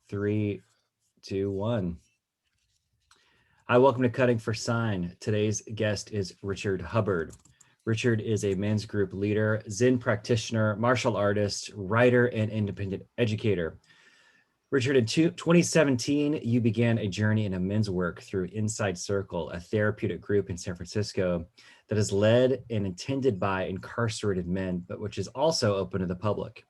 Three, two, one. Hi, welcome to Cutting for Sign. Today's guest is Richard Hubbard. Richard is a men's group leader, Zen practitioner, martial artist, writer, and independent educator. Richard, in 2017, you began a journey in a men's work through Inside Circle, a therapeutic group in San Francisco that is led and intended by incarcerated men, but which is also open to the public.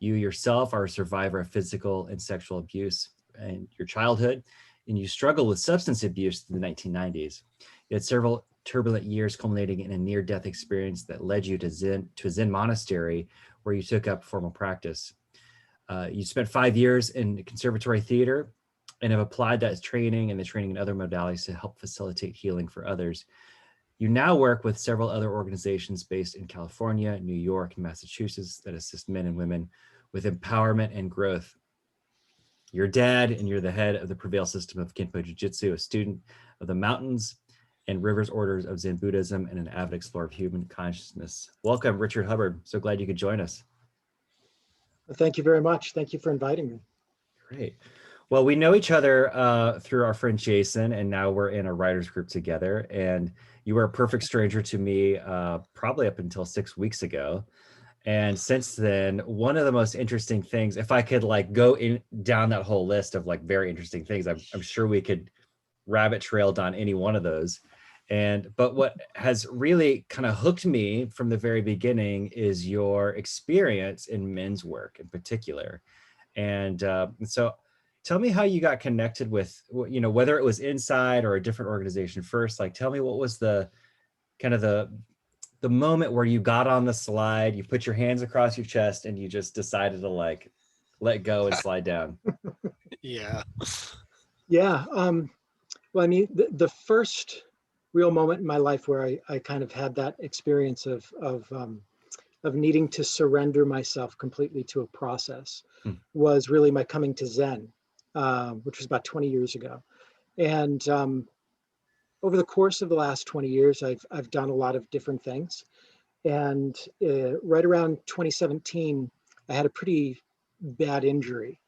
You yourself are a survivor of physical and sexual abuse in your childhood, and you struggled with substance abuse in the 1990s. You had several turbulent years culminating in a near-death experience that led you to a Zen monastery where you took up formal practice. You spent 5 years in conservatory theater and have applied that training and the training in other modalities to help facilitate healing for others. You now work with several other organizations based in California, New York, and Massachusetts that assist men and women with empowerment and growth. You're dad, and you're the head of the Prevail system of Kenpo Jiu-Jitsu, a student of the mountains and rivers orders of Zen Buddhism, and an avid explorer of human consciousness. Welcome, Richard Hubbard. So glad you could join us. Thank you very much. Thank you for inviting me. Great. Well, we know each other through our friend Jason, and now we're in a writers group together. And you were a perfect stranger to me probably up until 6 weeks ago. And since then, one of the most interesting things, if I could like go down that whole list of like very interesting things, I'm sure we could rabbit trail down any one of those. But what has really kind of hooked me from the very beginning is your experience in men's work in particular. And so tell me how you got connected with, whether it was inside or a different organization first. Like, tell me what was the kind of the moment where you got on the slide, you put your hands across your chest, and you just decided to like let go and slide down. Yeah. Well, I mean, the first real moment in my life where I kind of had that experience of needing to surrender myself completely to a process was really my coming to Zen, which was about 20 years ago. And over the course of the last 20 years, I've done a lot of different things. And right around 2017, I had a pretty bad injury.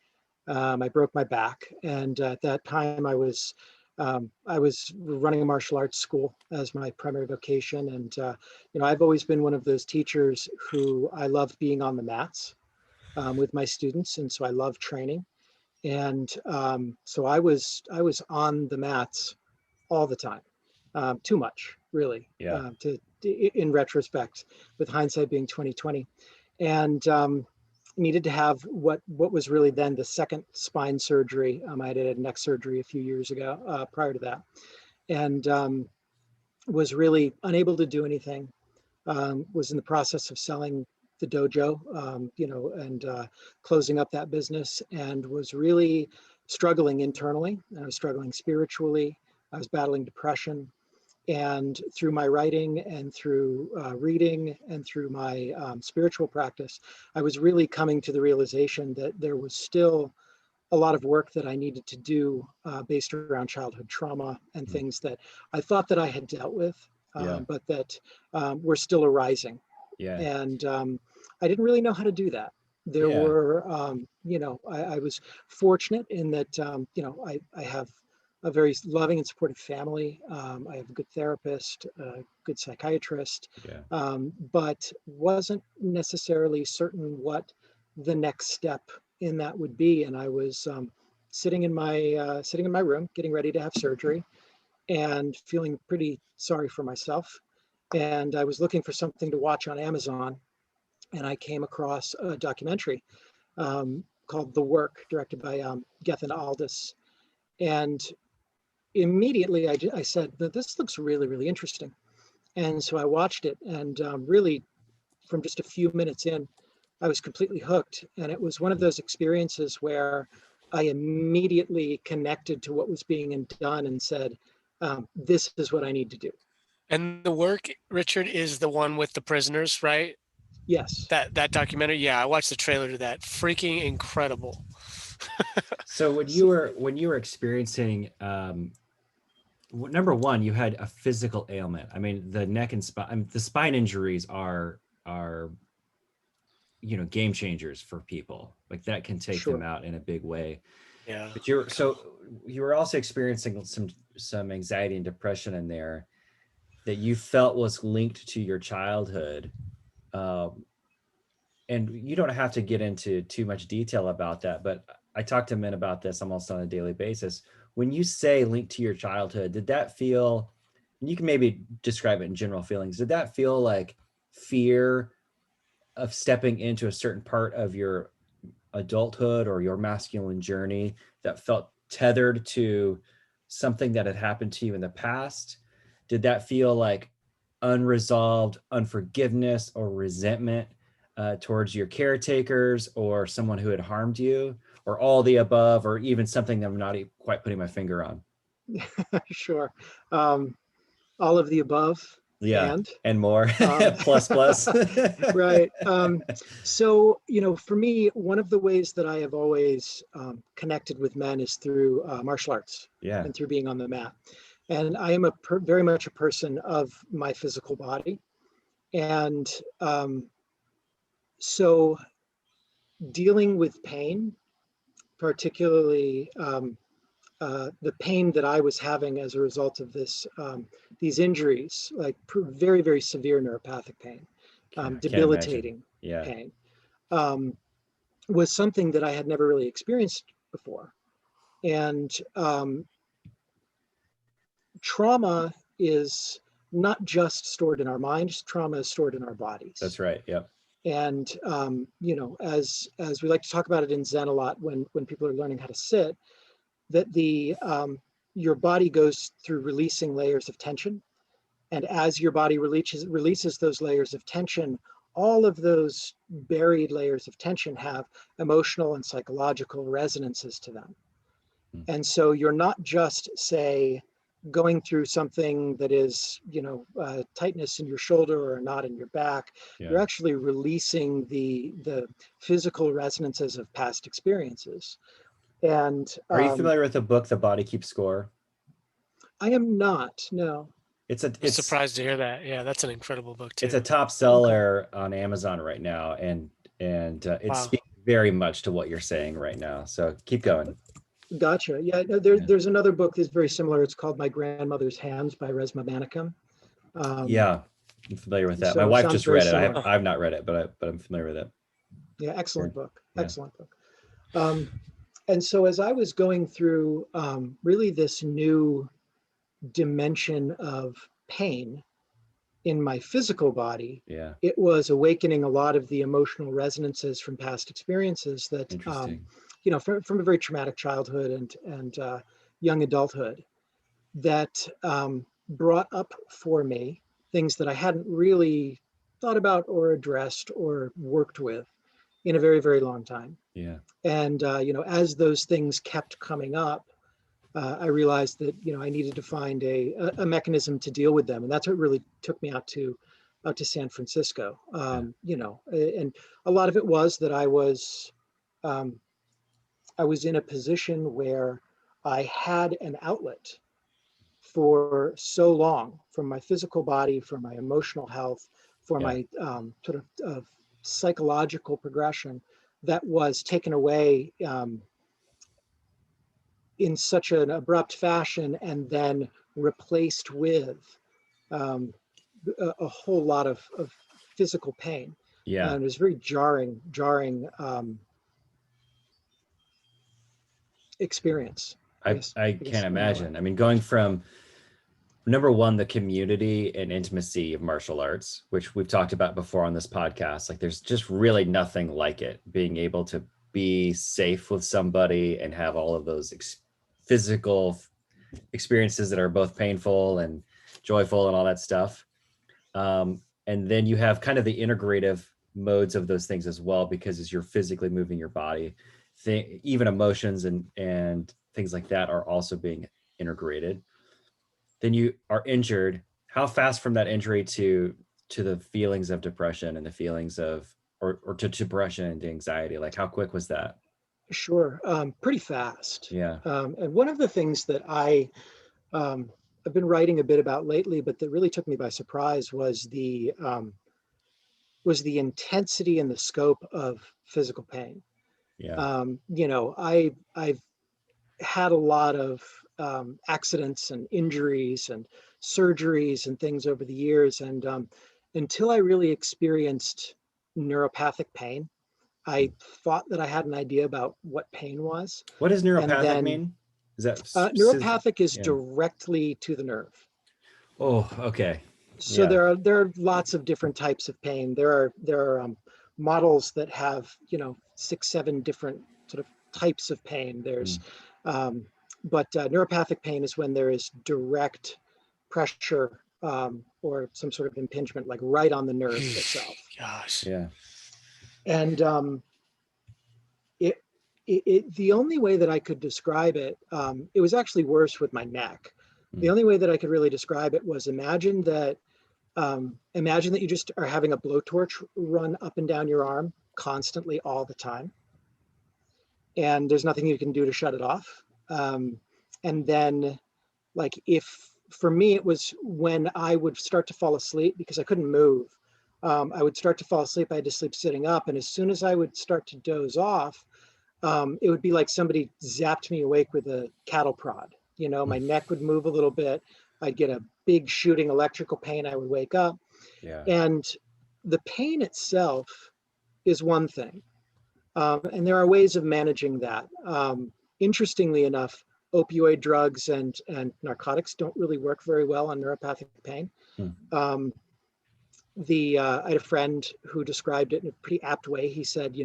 I broke my back, and at that time, I was running a martial arts school as my primary vocation, and I've always been one of those teachers who I loved being on the mats with my students, and so I love training, and so I was on the mats all the time, too much, really. Yeah. In retrospect, with hindsight being 2020, and needed to have what was really then the second spine surgery. I had a neck surgery a few years ago prior to that, and was really unable to do anything. Was in the process of selling the dojo, and closing up that business, and was really struggling internally. I was struggling spiritually. I was battling depression. And through my writing and through reading and through my spiritual practice, I was really coming to the realization that there was still a lot of work that I needed to do based around childhood trauma and things that I thought that I had dealt with, but that were still arising. Yeah. And I didn't really know how to do that. There were, I was fortunate in that, I have a very loving and supportive family. I have a good therapist, a good psychiatrist, but wasn't necessarily certain what the next step in that would be. And I was sitting in my room, getting ready to have surgery, and feeling pretty sorry for myself. And I was looking for something to watch on Amazon, and I came across a documentary called The Work, directed by Gethin Aldous. And immediately I said, this looks really, really interesting. And so I watched it, and really from just a few minutes in, I was completely hooked. And it was one of those experiences where I immediately connected to what was being done and said, this is what I need to do. And The Work, Richard, is the one with the prisoners, right? Yes. That documentary. Yeah, I watched the trailer to that. Freaking incredible. So when you were experiencing, number one, you had a physical ailment. I mean, the neck and spine, the spine injuries are game changers for people. Like that can take them out in a big way. Yeah. But you were also experiencing some anxiety and depression in there that you felt was linked to your childhood. Um, and you don't have to get into too much detail about that, but I talk to men about this almost on a daily basis. When you say linked to your childhood, did that feel, and you can maybe describe it in general feelings, did that feel like fear of stepping into a certain part of your adulthood or your masculine journey that felt tethered to something that had happened to you in the past? Did that feel like unresolved unforgiveness or resentment towards your caretakers or someone who had harmed you, or all the above, or even something that I'm not quite putting my finger on? Sure. Um, all of the above Yeah, and and more. um, Plus, plus. right. So, for me, one of the ways that I have always connected with men is through martial arts Yeah, and through being on the mat. And I am very much a person of my physical body. And so dealing with pain, particularly the pain that I was having as a result of these injuries, like very, very severe neuropathic pain, can't imagine. debilitating Yeah, pain, um, was something that I had never really experienced before. And trauma is not just stored in our minds; trauma is stored in our bodies. that's right. Yep. And as we like to talk about it in Zen a lot, when people are learning how to sit, that your body goes through releasing layers of tension, and as your body releases those layers of tension, all of those buried layers of tension have emotional and psychological resonances to them. Hmm. And so you're not just, say, going through something that is, tightness in your shoulder or a knot in your back. Yeah. You're actually releasing the physical resonances of past experiences. And Are you familiar with the book The Body Keeps Score? I am not, no. I'm surprised to hear that. Yeah, that's an incredible book too. It's a top seller on Amazon right now, and it Wow. speaks very much to what you're saying right now. So keep going. Gotcha. Yeah, no, there's another book that's very similar. It's called My Grandmother's Hands by Resmaa Menakem. Yeah, I'm familiar with that. So My it wife sounds just very read it. similar. I've not read it, but I'm familiar with it. Yeah, excellent Sure. book. Yeah. Excellent book. And so as I was going through really this new dimension of pain in my physical body, Yeah. it was awakening a lot of the emotional resonances from past experiences that, Interesting. from a very traumatic childhood and young adulthood, that brought up for me things that I hadn't really thought about or addressed or worked with in a very, very long time. Yeah. And as those things kept coming up, I realized that I needed to find a mechanism to deal with them, and that's what really took me out to San Francisco. And a lot of it was that um, I was in a position where I had an outlet for so long from my physical body, for my emotional health, for Yeah. my sort of psychological progression that was taken away in such an abrupt fashion and then replaced with a whole lot of physical pain. Yeah. And it was very jarring experience. I guess can't in that way. imagine. I mean, going from number one, the community and intimacy of martial arts, which we've talked about before on this podcast. Like, there's just really nothing like it. Being able to be safe with somebody and have all of those physical experiences that are both painful and joyful and all that stuff. And then you have kind of the integrative modes of those things as well, because as you're physically moving your body, even emotions and things like that are also being integrated. Then you are injured. How fast from that injury to the feelings of depression and the feelings of or to depression and anxiety? Like, how quick was that? Sure, pretty fast. Yeah. And one of the things that I've been writing a bit about lately, but that really took me by surprise, was the intensity and the scope of physical pain. Yeah. I've had a lot of accidents and injuries and surgeries and things over the years. And until I really experienced neuropathic pain, I thought that I had an idea about what pain was. What does And neuropathic then mean? Is that neuropathic is yeah. directly to the nerve. Oh, okay. So Yeah. there are lots of different types of pain. There are models that have 6, 7 different sort of types of pain. There's but neuropathic pain is when there is direct pressure or some sort of impingement, like right on the nerve itself. Gosh. Yeah. And the only way that I could describe it, it was actually worse with my neck. The only way that I could really describe it was imagine that you just are having a blowtorch run up and down your arm constantly all the time. And there's nothing you can do to shut it off. And then for me, it was when I would start to fall asleep because I couldn't move. I would start to fall asleep. I had to sleep sitting up. And as soon as I would start to doze off, it would be like somebody zapped me awake with a cattle prod. My neck would move a little bit. I'd get a big shooting electrical pain. I would wake up. Yeah. And the pain itself is one thing. And there are ways of managing that. Interestingly enough, opioid drugs and narcotics don't really work very well on neuropathic pain. I had a friend who described it in a pretty apt way. He said,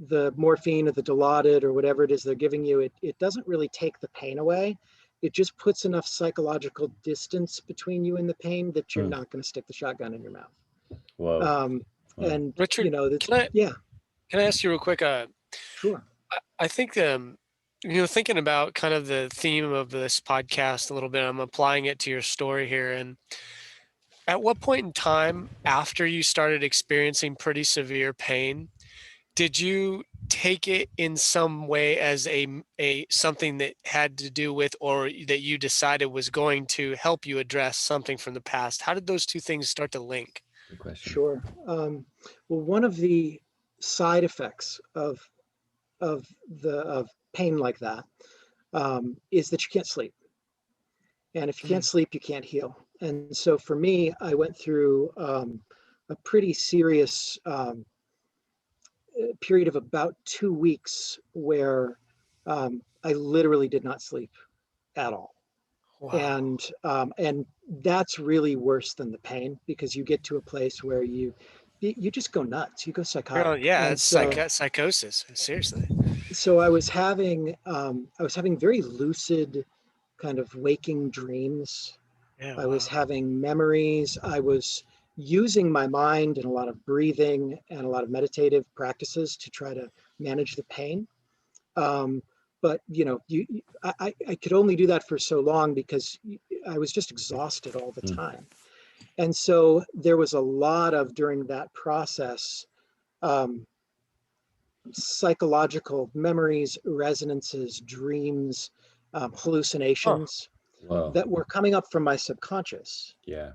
the morphine or the Dilaudid or whatever it is they're giving you, it doesn't really take the pain away. It just puts enough psychological distance between you and the pain that you're not going to stick the shotgun in your mouth. Whoa. And Richard, can I ask you real quick? Sure. I think thinking about kind of the theme of this podcast a little bit, I'm applying it to your story here. And at what point in time after you started experiencing pretty severe pain, did you take it in some way as a something that had to do with, or that you decided was going to help you address something from the past? How did those two things start to link? Good question. Sure. Well, one of the side effects of pain like that is that you can't sleep. And if you can't sleep, you can't heal. And so for me, I went through a pretty serious period of about 2 weeks where I literally did not sleep at all. Wow. And that's really worse than the pain, because you get to a place where you just go nuts. You go psychotic. Oh, yeah, it's psychosis. Seriously. So I was having very lucid kind of waking dreams. Yeah, I was having memories. I was using my mind and a lot of breathing and a lot of meditative practices to try to manage the pain. But I could only do that for so long because I was just exhausted all the time. And so there was a lot of, during that process, psychological memories, resonances, dreams, hallucinations that were coming up from my subconscious. Yeah.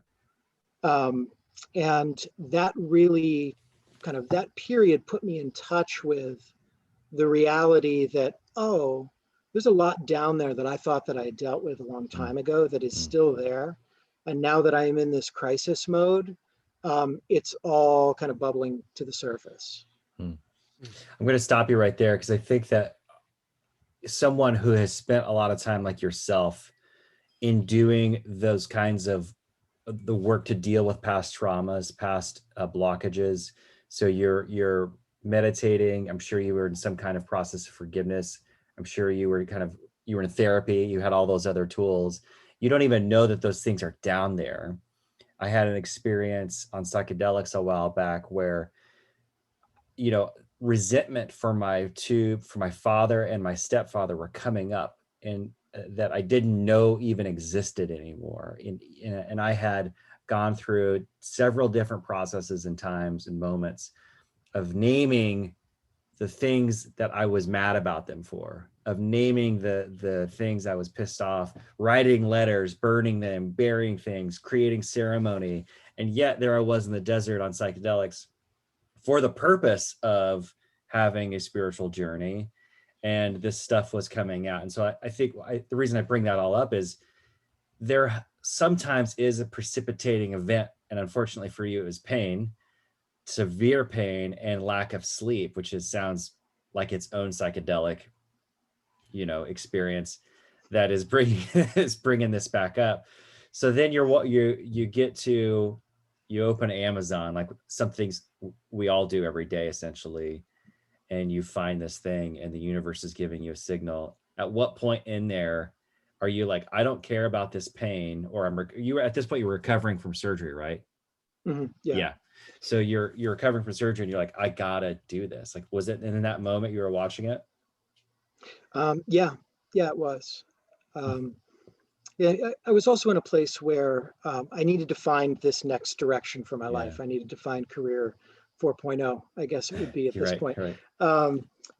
And that really that period put me in touch with the reality that, oh, there's a lot down there that I thought that I had dealt with a long time ago that is still there. And now that I am in this crisis mode, it's all kind of bubbling to the surface. I'm going to stop you right there, because I think that someone who has spent a lot of time like yourself in doing those kinds of the work to deal with past traumas, past blockages. So you're meditating. I'm sure you were in some kind of process of forgiveness. I'm sure you were in therapy. You had all those other tools. You don't even know that those things are down there. I had an experience on psychedelics a while back where, resentment for my father and my stepfather were coming up, and that I didn't know even existed anymore. And I had gone through several different processes and times and moments of naming the things that I was mad about them for, of naming the things I was pissed off, writing letters, burning them, burying things, creating ceremony. And yet there I was in the desert on psychedelics for the purpose of having a spiritual journey. and this stuff was coming out. And so I think the reason I bring that all up is there sometimes is a precipitating event. And unfortunately for you, it was pain, severe pain, and lack of sleep, which sounds like its own psychedelic, experience that is bringing this back up. So then you open Amazon, like some things we all do every day essentially, and you find this thing and the universe is giving you a signal. At what point in there are you like, I don't care about this pain, or you were at this point, you were recovering from surgery, right? Mm-hmm. Yeah. So you're recovering from surgery and you're like, I gotta do this. Like, was it in that moment you were watching it? Yeah, it was. Yeah, I was also in a place where I needed to find this next direction for my life. I needed to find career 4.0, I guess it would be at this Right, point. right.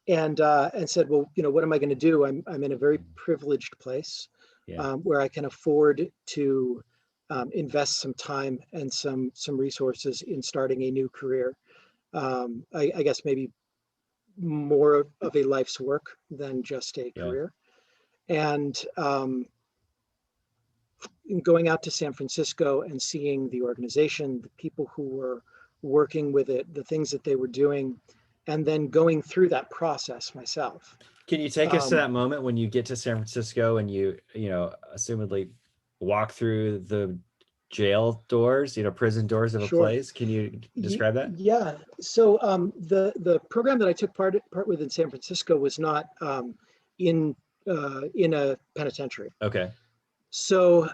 And said, well, what am I going to do? I'm in a very privileged place where I can afford to invest some time and some resources in starting a new career. I guess maybe more of a life's work than just a career. And going out to San Francisco and seeing the organization, the people who were working with it, the things that they were doing, and then going through that process myself. Can you take us to that moment when you get to San Francisco and you assumedly walk through the jail doors, prison doors of a place? Can you describe that? Yeah. So the program that I took part with in San Francisco was not in a penitentiary. Okay. So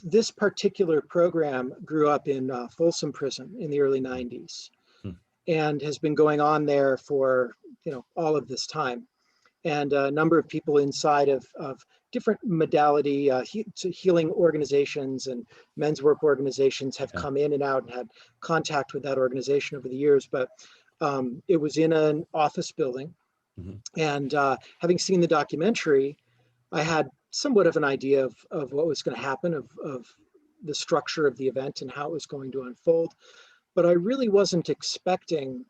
this particular program grew up in Folsom Prison in the early 90s and has been going on there for all of this time. And a number of people inside of different modality healing organizations and men's work organizations have come in and out and had contact with that organization over the years. But it was in an office building. And having seen the documentary, I had somewhat of an idea of what was going to happen, of the structure of the event and how it was going to unfold. But I really wasn't expecting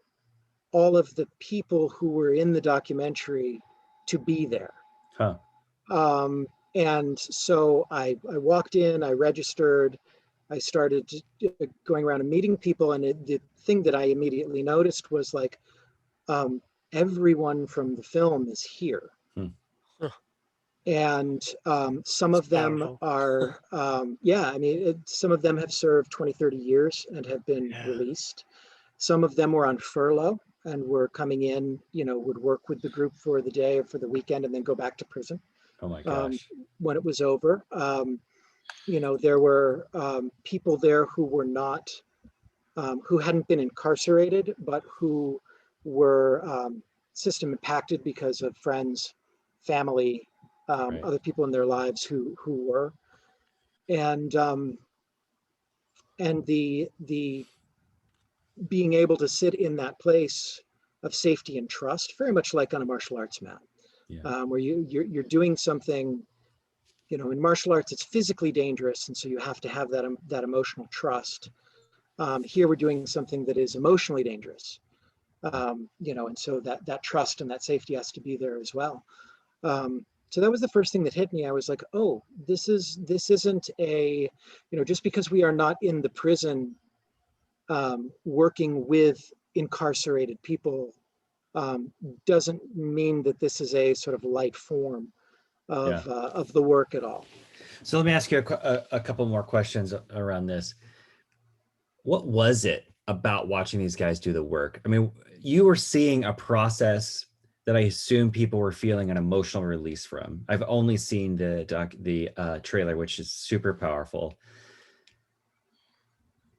all of the people who were in the documentary to be there. And so I walked in, I registered, I started going around and meeting people. And the thing that I immediately noticed was like, everyone from the film is here. And some of them are, some of them have served 20, 30 years and have been released. Some of them were on furlough and were coming in, would work with the group for the day or for the weekend and then go back to prison. Oh my gosh. When it was over. There were people there who were not, who hadn't been incarcerated, but who were system impacted because of friends, family, other people in their lives who were, and the being able to sit in that place of safety and trust, very much like on a martial arts mat, where you're doing something, in martial arts it's physically dangerous, and so you have to have that emotional trust. Here we're doing something that is emotionally dangerous, and so that trust and that safety has to be there as well. So that was the first thing that hit me. I was like, oh, this isn't a, just because we are not in the prison working with incarcerated people doesn't mean that this is a sort of light form of the work at all. So let me ask you a couple more questions around this. What was it about watching these guys do the work? I mean, you were seeing a process that I assume people were feeling an emotional release from. I've only seen the trailer, which is super powerful.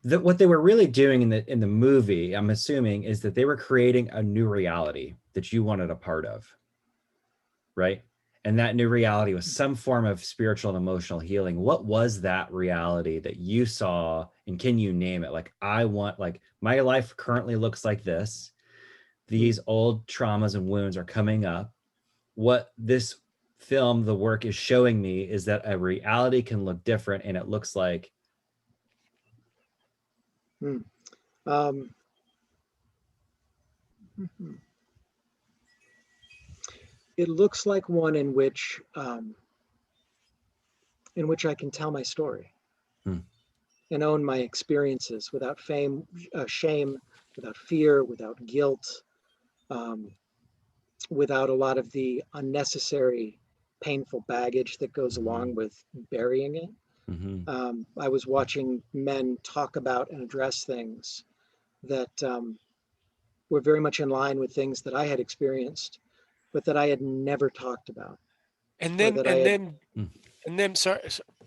What they were really doing in the movie, I'm assuming, is that they were creating a new reality that you wanted a part of, right? And that new reality was some form of spiritual and emotional healing. What was that reality that you saw, and can you name it? Like, my life currently looks like this. These old traumas and wounds are coming up. What this film, the work, is showing me is that a reality can look different, and it looks like. it looks like one in which I can tell my story and own my experiences without shame, without fear, without guilt, without a lot of the unnecessary painful baggage that goes along with burying it. I was watching men talk about and address things that were very much in line with things that I had experienced, but that I had never talked about. And Or then that I had,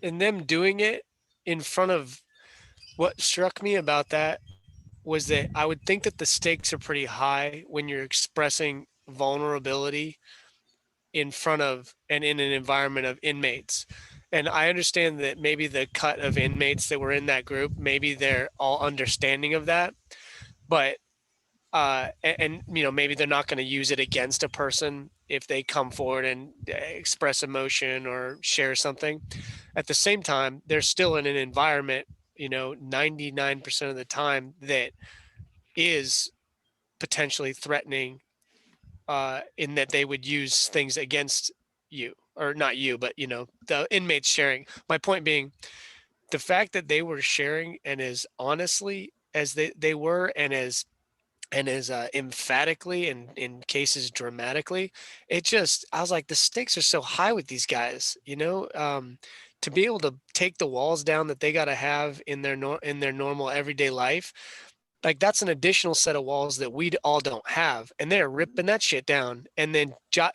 and them doing it in front of, what struck me about that was that I would think that the stakes are pretty high when you're expressing vulnerability in front of and in an environment of inmates. And I understand that maybe the cut of inmates that were in that group, maybe they're all understanding of that, but you know, maybe they're not going to use it against a person if they come forward and express emotion or share something. At the same time, they're still in an environment, you know, 99% of the time that is potentially threatening, in that they would use things against you, or not you, but you know, the inmates sharing. My point being, the fact that they were sharing and as honestly as they were, and as emphatically and in cases dramatically, it just, I was like, the stakes are so high with these guys, you know, to be able to take the walls down that they got to have in their in their normal everyday life. Like, that's an additional set of walls that we all don't have, and they're ripping that shit down and then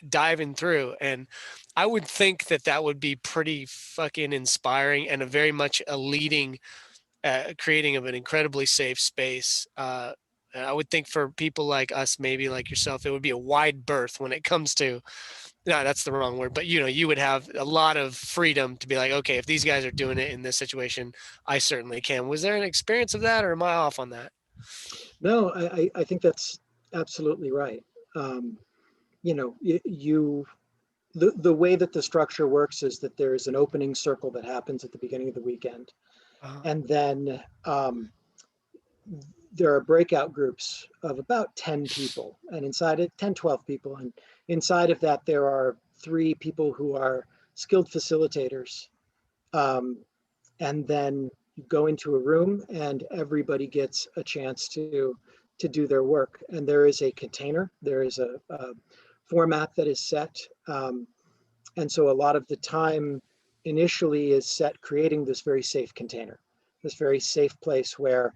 diving through. And I would think that that would be pretty fucking inspiring and a very much a leading, creating of an incredibly safe space. I would think for people like us, maybe like yourself, it would be a wide berth when it comes to, no, that's the wrong word, but you know, you would have a lot of freedom to be like, okay, if these guys are doing it in this situation, I certainly can. Was there an experience of that, or am I off on that? no, I think that's absolutely right. You know, the way that the structure works is that there is an opening circle that happens at the beginning of the weekend. And then there are breakout groups of about 10 people, and inside it, 10, 12 people. And inside of that, there are 3 people who are skilled facilitators. And then you go into a room and everybody gets a chance to do their work. And there is a container, there is a format that is set. And so a lot of the time initially is set creating this very safe container, this very safe place where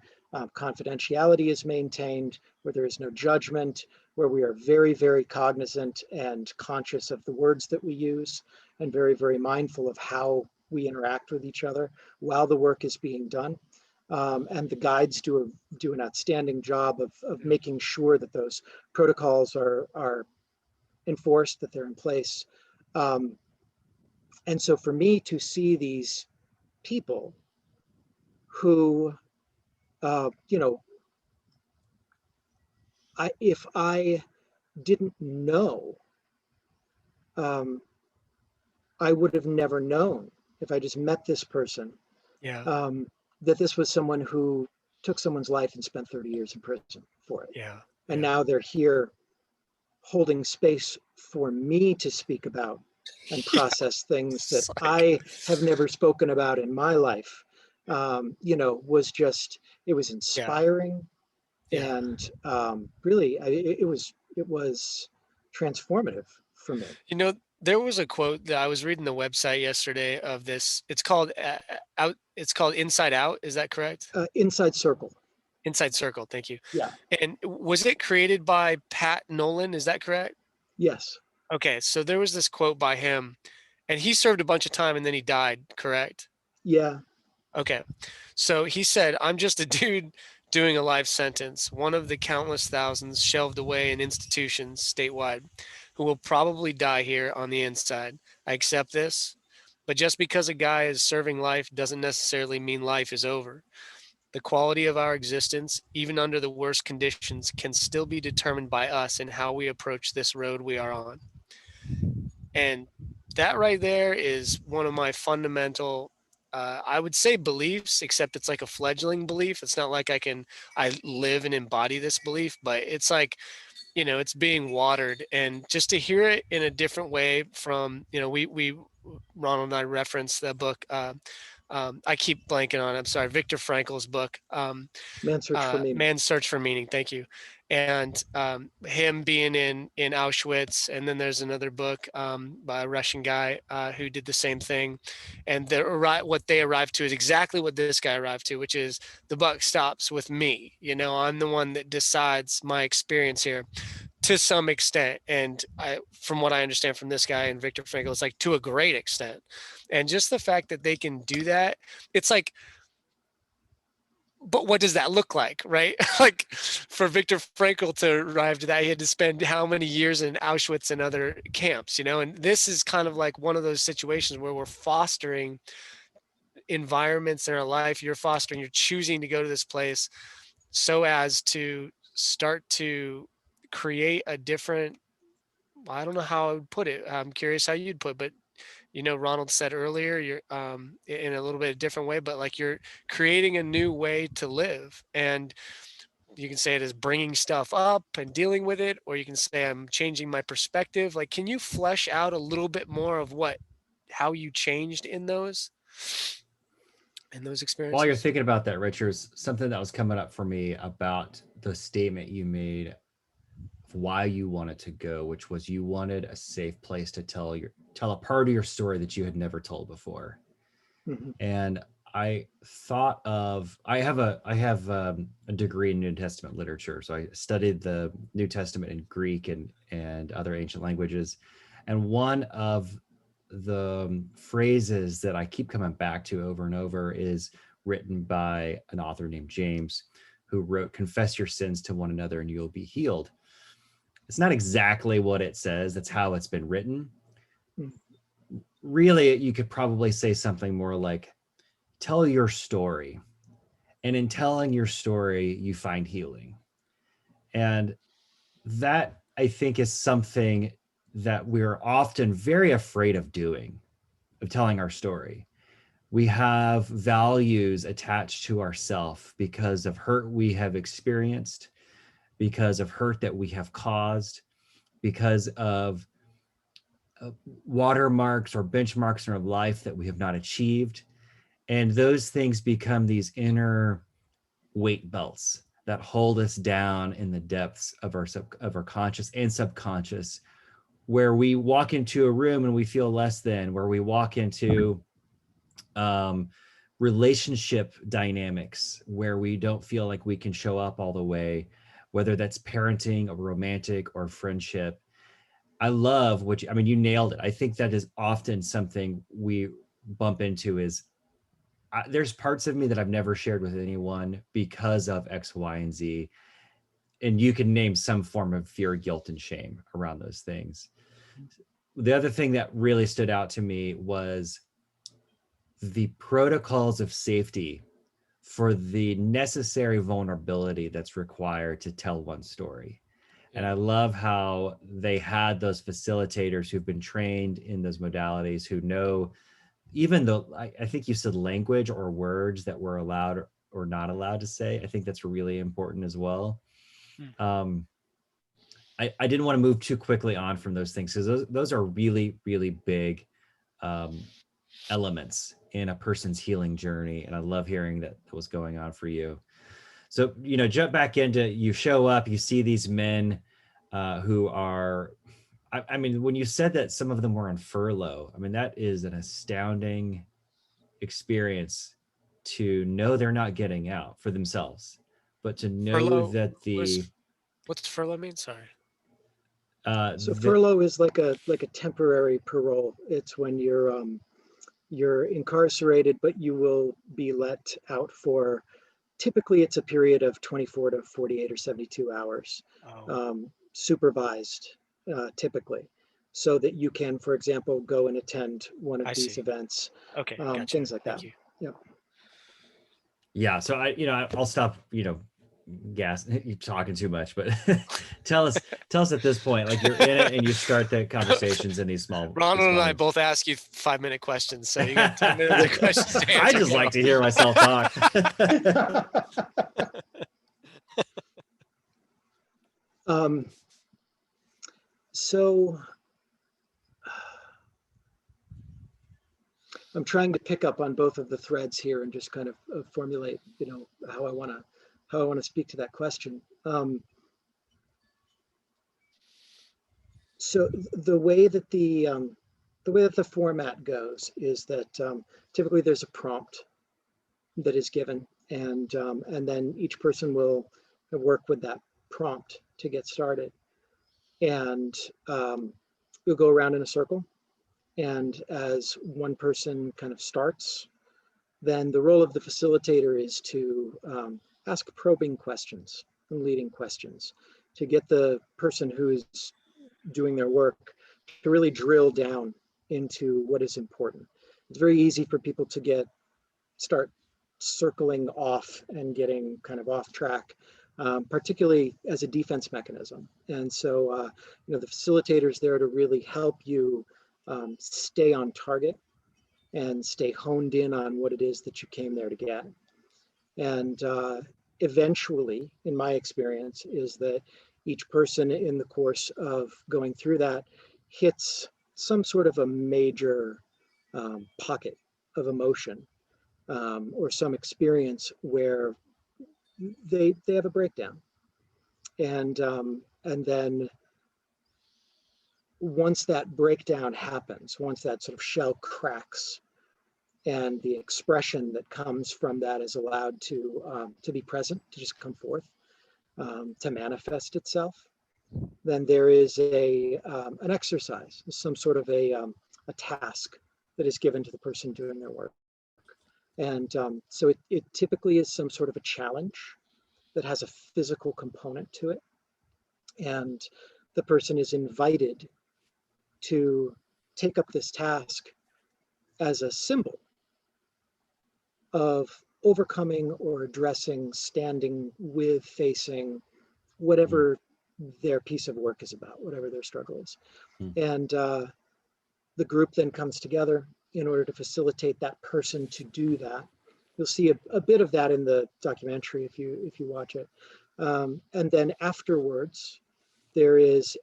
confidentiality is maintained, where there is no judgment, where we are very, very cognizant and conscious of the words that we use, and very, very mindful of how we interact with each other while the work is being done. And the guides do an outstanding job of making sure that those protocols are enforced, that they're in place. And so for me to see these people who, you know, if I didn't know, I would have never known if I just met this person, Yeah. that this was someone who took someone's life and spent 30 years in prison for it. Yeah. And now they're here holding space for me to speak about and process things that I have never spoken about in my life. You know, was just, it was inspiring. And really, it was transformative for me. You know, there was a quote that I was reading the website yesterday of this. It's called out. It's called Inside Out. Is that correct? Inside Circle. Inside Circle. Thank you. Yeah. And was it created by Pat Nolan? Is that correct? Yes. Okay. So there was this quote by him, and he served a bunch of time and then he died, correct? Yeah. Okay. So he said, I'm just a dude doing a life sentence, one of the countless thousands shelved away in institutions statewide who will probably die here on the inside. I accept this, but just because a guy is serving life doesn't necessarily mean life is over. The quality of our existence, even under the worst conditions, can still be determined by us and how we approach this road we are on. And that right there is one of my fundamental, I would say beliefs, except it's like a fledgling belief. It's not like I live and embody this belief, but it's like it's being watered, and just to hear it in a different way from, we Ronald and I referenced the book. I keep blanking on it. I'm sorry. Viktor Frankl's book, Man's Search for Meaning. Man's Search for Meaning. Thank you. And him being in Auschwitz, and then there's another book by a Russian guy who did the same thing, and what they arrived to is exactly what this guy arrived to, which is the buck stops with me. I'm the one that decides my experience here to some extent, and from what I understand from this guy and Viktor Frankl, it's like to a great extent. And just the fact that they can do that, it's like, but what does that look like, right? Like for Viktor Frankl to arrive to that, he had to spend how many years in Auschwitz and other camps, and this is kind of like one of those situations where we're fostering environments in our life. You're choosing to go to this place so as to start to create a different, I don't know how I would put it. I'm curious how you'd put, but Ronald said earlier, you're in a little bit of different way, but like you're creating a new way to live. And you can say it as bringing stuff up and dealing with it, or you can say I'm changing my perspective. Like, can you flesh out a little bit more of how you changed in those experiences? While you're thinking about that, Richard, something that was coming up for me about the statement you made of why you wanted to go, which was you wanted a safe place to tell a part of your story that you had never told before. Mm-hmm. And I thought of, I have a degree in New Testament literature. So I studied the New Testament in Greek and other ancient languages. And one of the phrases that I keep coming back to over and over is written by an author named James, who wrote, "Confess your sins to one another and you'll be healed." It's not exactly what it says. That's how it's been written. Really, you could probably say something more like, tell your story. And in telling your story, you find healing. And that, I think, is something that we're often very afraid of doing, of telling our story. We have values attached to ourselves because of hurt we have experienced, because of hurt that we have caused, because of watermarks or benchmarks in our life that we have not achieved. And those things become these inner weight belts that hold us down in the depths of our conscious and subconscious, where we walk into a room and we feel less than, where we walk into relationship dynamics where we don't feel like we can show up all the way, whether that's parenting or romantic or friendship. I love you nailed it. I think that is often something we bump into is there's parts of me that I've never shared with anyone because of X, Y, and Z. And you can name some form of fear, guilt, and shame around those things. The other thing that really stood out to me was the protocols of safety for the necessary vulnerability that's required to tell one story. And I love how they had those facilitators who've been trained in those modalities, who know, even though I think you said language or words that we're allowed or not allowed to say. I think that's really important as well. I didn't want to move too quickly on from those things, because those are really, really big elements in a person's healing journey. And I love hearing that was going on for you. So, jump back into, you show up, you see these men who are, I mean, when you said that some of them were on furlough, I mean, that is an astounding experience to know they're not getting out for themselves, but to know furlough what's furlough mean? Sorry. So furlough is like a temporary parole. It's when you're incarcerated, but you will be let out for, typically it's a period of 24 to 48 or 72 hours, supervised typically, so that you can, for example, go and attend one of these events. Okay, gotcha. Things like that. Yeah. Yeah. So I'll stop, you're talking too much, but tell us at this point, like you're in it and you start the conversations in these small. Ronald and I both ask you 5-minute questions, so you got 10 minutes of questions to answer. I just like to hear myself talk. So I'm trying to pick up on both of the threads here and just kind of formulate, how I want to speak to that question. So the way that the format goes is that typically there's a prompt that is given, and then each person will work with that prompt to get started, and we'll go around in a circle. And as one person kind of starts, then the role of the facilitator is to ask probing questions and leading questions to get the person who is doing their work to really drill down into what is important. It's very easy for people to start circling off and getting kind of off track, particularly as a defense mechanism. And so, the facilitator is there to really help you stay on target and stay honed in on what it is that you came there to get. And eventually, in my experience, is that each person in the course of going through that hits some sort of a major pocket of emotion or some experience where they have a breakdown. And then once that breakdown happens, once that sort of shell cracks, and the expression that comes from that is allowed to be present, to just come forth, to manifest itself, then there is an exercise, some sort of a task that is given to the person doing their work. And so it typically is some sort of a challenge that has a physical component to it. And the person is invited to take up this task as a symbol of overcoming or addressing, standing with, facing whatever their piece of work is about, whatever their struggle is. And the group then comes together in order to facilitate that person to do that. You'll see a bit of that in the documentary if you watch it. And then afterwards, there is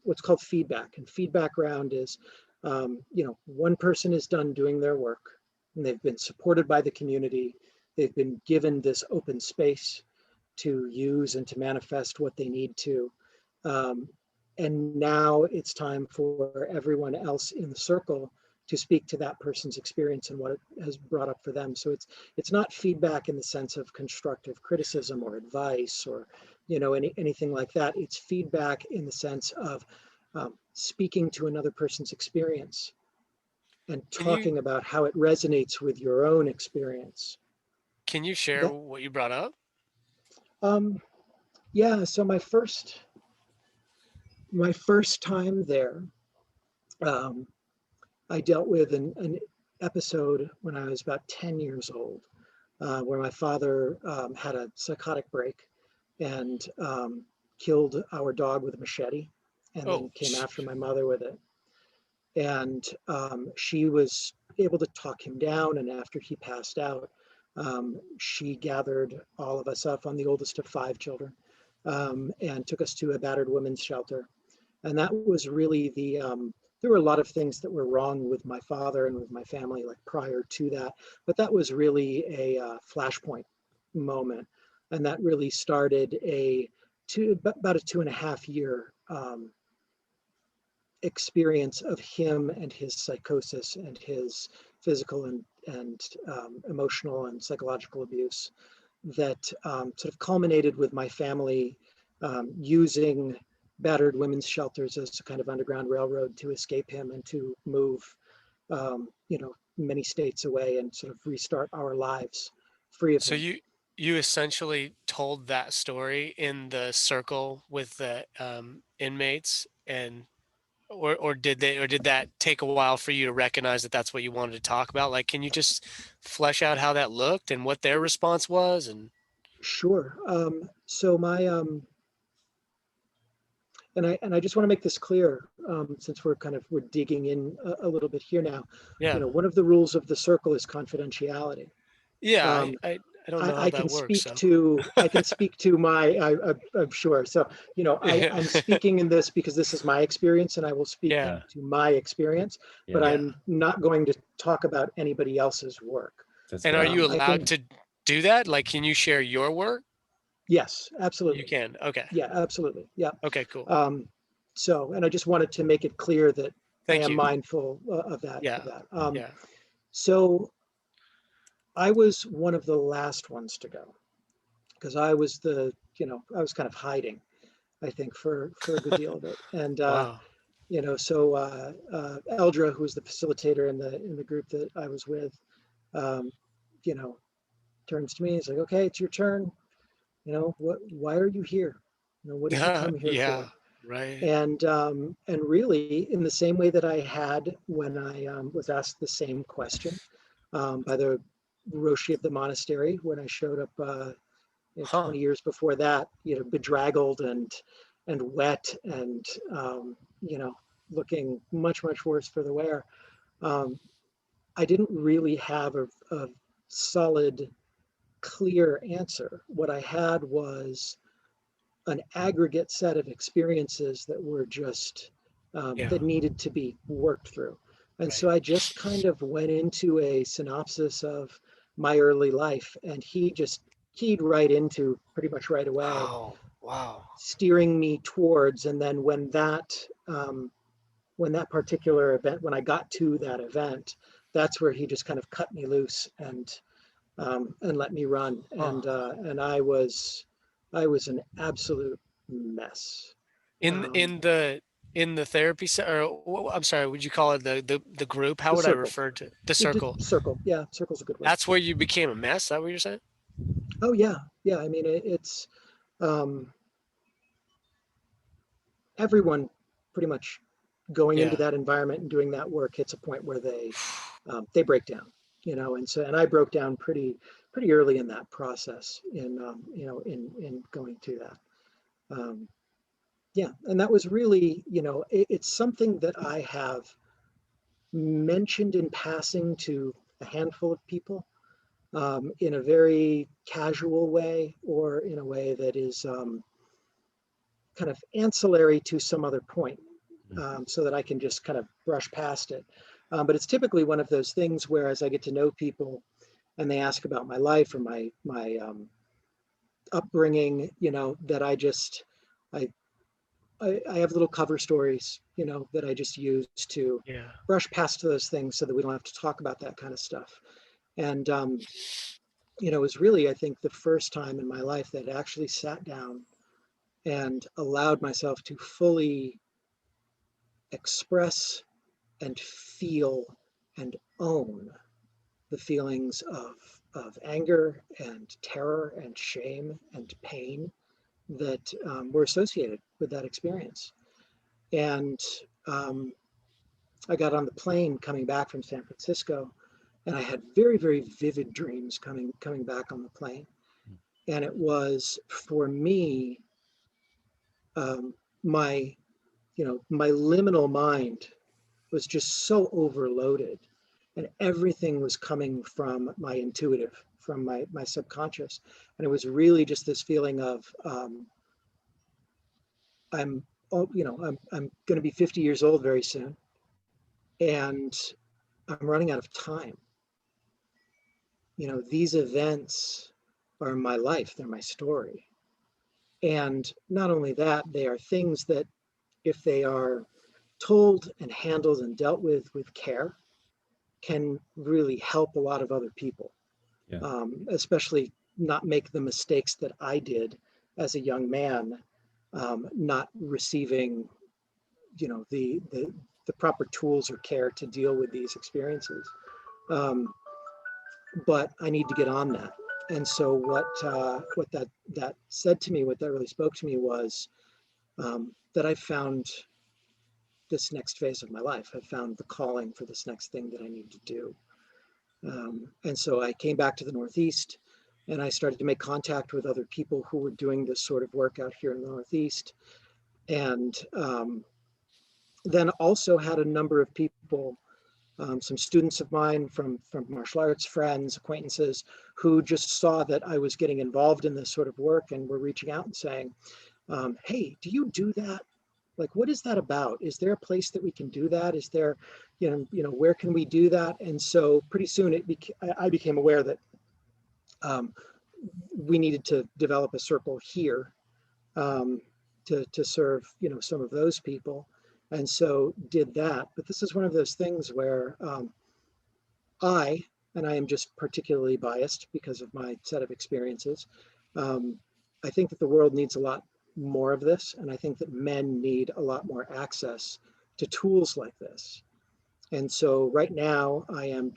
what's called feedback. And feedback round is, one person is done doing their work, and they've been supported by the community. They've been given this open space to use and to manifest what they need to. And now it's time for everyone else in the circle to speak to that person's experience and what it has brought up for them. So it's not feedback in the sense of constructive criticism or advice or anything like that. It's feedback in the sense of speaking to another person's experience and talking about how it resonates with your own experience. Can you share what you brought up? Yeah, so my first time there, I dealt with an episode when I was about 10 years old, where my father had a psychotic break and killed our dog with a machete, and then came after my mother with it. And she was able to talk him down, and after he passed out, she gathered all of us up, I'm the oldest of 5 children, and took us to a battered women's shelter. And that was really there were a lot of things that were wrong with my father and with my family, like prior to that, but that was really a flashpoint moment. And that really started about a 2.5 year experience of him and his psychosis and his physical and emotional and psychological abuse that sort of culminated with my family using battered women's shelters as a kind of underground railroad to escape him and to move, many states away and sort of restart our lives free of him. So you essentially told that story in the circle with the inmates, and or did that take a while for you to recognize that that's what you wanted to talk about? Like, can you just flesh out how that looked and what their response was? And sure. So my and I just want to make this clear, since we're digging in a little bit here now. yeah, One of the rules of the circle is confidentiality. yeah, I don't know how I that can works. speak So to, I'm sure. So, I'm speaking in this because this is my experience and I will speak yeah, to my experience, but Yeah. yeah. I'm not going to talk about anybody else's work. That's And are fair. you I allowed can, to do that? Like, can you share your work? yes, You absolutely. can. Okay. Yeah, absolutely. Yeah. Okay, cool. So, and I just wanted to make it clear that I Thank am you. mindful of that, Yeah. Yeah. So I was one of the last ones to go because I was I was kind of hiding, I think, for a good deal of it. And Wow. so Eldra, who was the facilitator in the group that I was with, um, you know, turns to me. He's like, "Okay, it's your turn. Why are you here? What did you come here Yeah. for?" Right. And really, in the same way that I had when I was asked the same question by the Roshi of the monastery when I showed up 20 Huh. years before that, bedraggled and wet and looking much worse for the wear. Um, I didn't really have a solid, clear answer. What I had was an aggregate set of experiences that were just Yeah. that needed to be worked through. And so Right. I just kind of went into a synopsis of my early life, and he just keyed right into pretty much right away, Wow. Wow. steering me towards. And then when that particular event, when I got to that event, that's where he just kind of cut me loose and let me run. Huh. And I was an absolute mess. In Um, in the in the therapy or I'm sorry, would you call it the group? How the would I circle, refer to the the circle? circle, yeah, circle's a good word. That's where you became a mess? Is that what you're saying? Oh yeah, yeah. I mean, it's um, everyone pretty much going into Yeah. that environment and doing that work hits a point where they break down, and I broke down pretty early in that process in going through that. Um, yeah, and that was really, it's something that I have mentioned in passing to a handful of people in a very casual way or in a way that is kind of ancillary to some other point so that I can just kind of brush past it. But it's typically one of those things where as I get to know people and they ask about my life or my upbringing, that I have little cover stories, that I just use to Yeah. brush past those things so that we don't have to talk about that kind of stuff. And, it was really, I think, the first time in my life that I actually sat down and allowed myself to fully express and feel and own the feelings of anger and terror and shame and pain that were associated with that experience. And I got on the plane coming back from San Francisco, and I had very vivid dreams coming back on the plane. And it was for me, my my liminal mind was just so overloaded, and everything was coming from my intuitive, from my subconscious, and it was really just this feeling of I'm I'm going to be 50 years old very soon, and I'm running out of time. These events are my life, they're my story. And not only that, they are things that, if they are told and handled and dealt with care, can really help a lot of other people, Yeah. Especially not make the mistakes that I did as a young man, not receiving, the proper tools or care to deal with these experiences. But I need to get on that. And so what that said to me, what that really spoke to me was that I found this next phase of my life. I found the calling for this next thing that I need to do. And so I came back to the Northeast and I started to make contact with other people who were doing this sort of work out here in the Northeast. And then also had a number of people some students of mine from martial arts, friends, acquaintances, who just saw that I was getting involved in this sort of work and were reaching out and saying, hey, do you do that? Like, what is that about? Is there a place that we can do that? Is there, where can we do that? And so pretty soon I became aware that we needed to develop a circle here to serve, some of those people. And so did that. But this is one of those things where I am just particularly biased because of my set of experiences, I think that the world needs a lot more of this. And I think that men need a lot more access to tools like this. And so right now I'm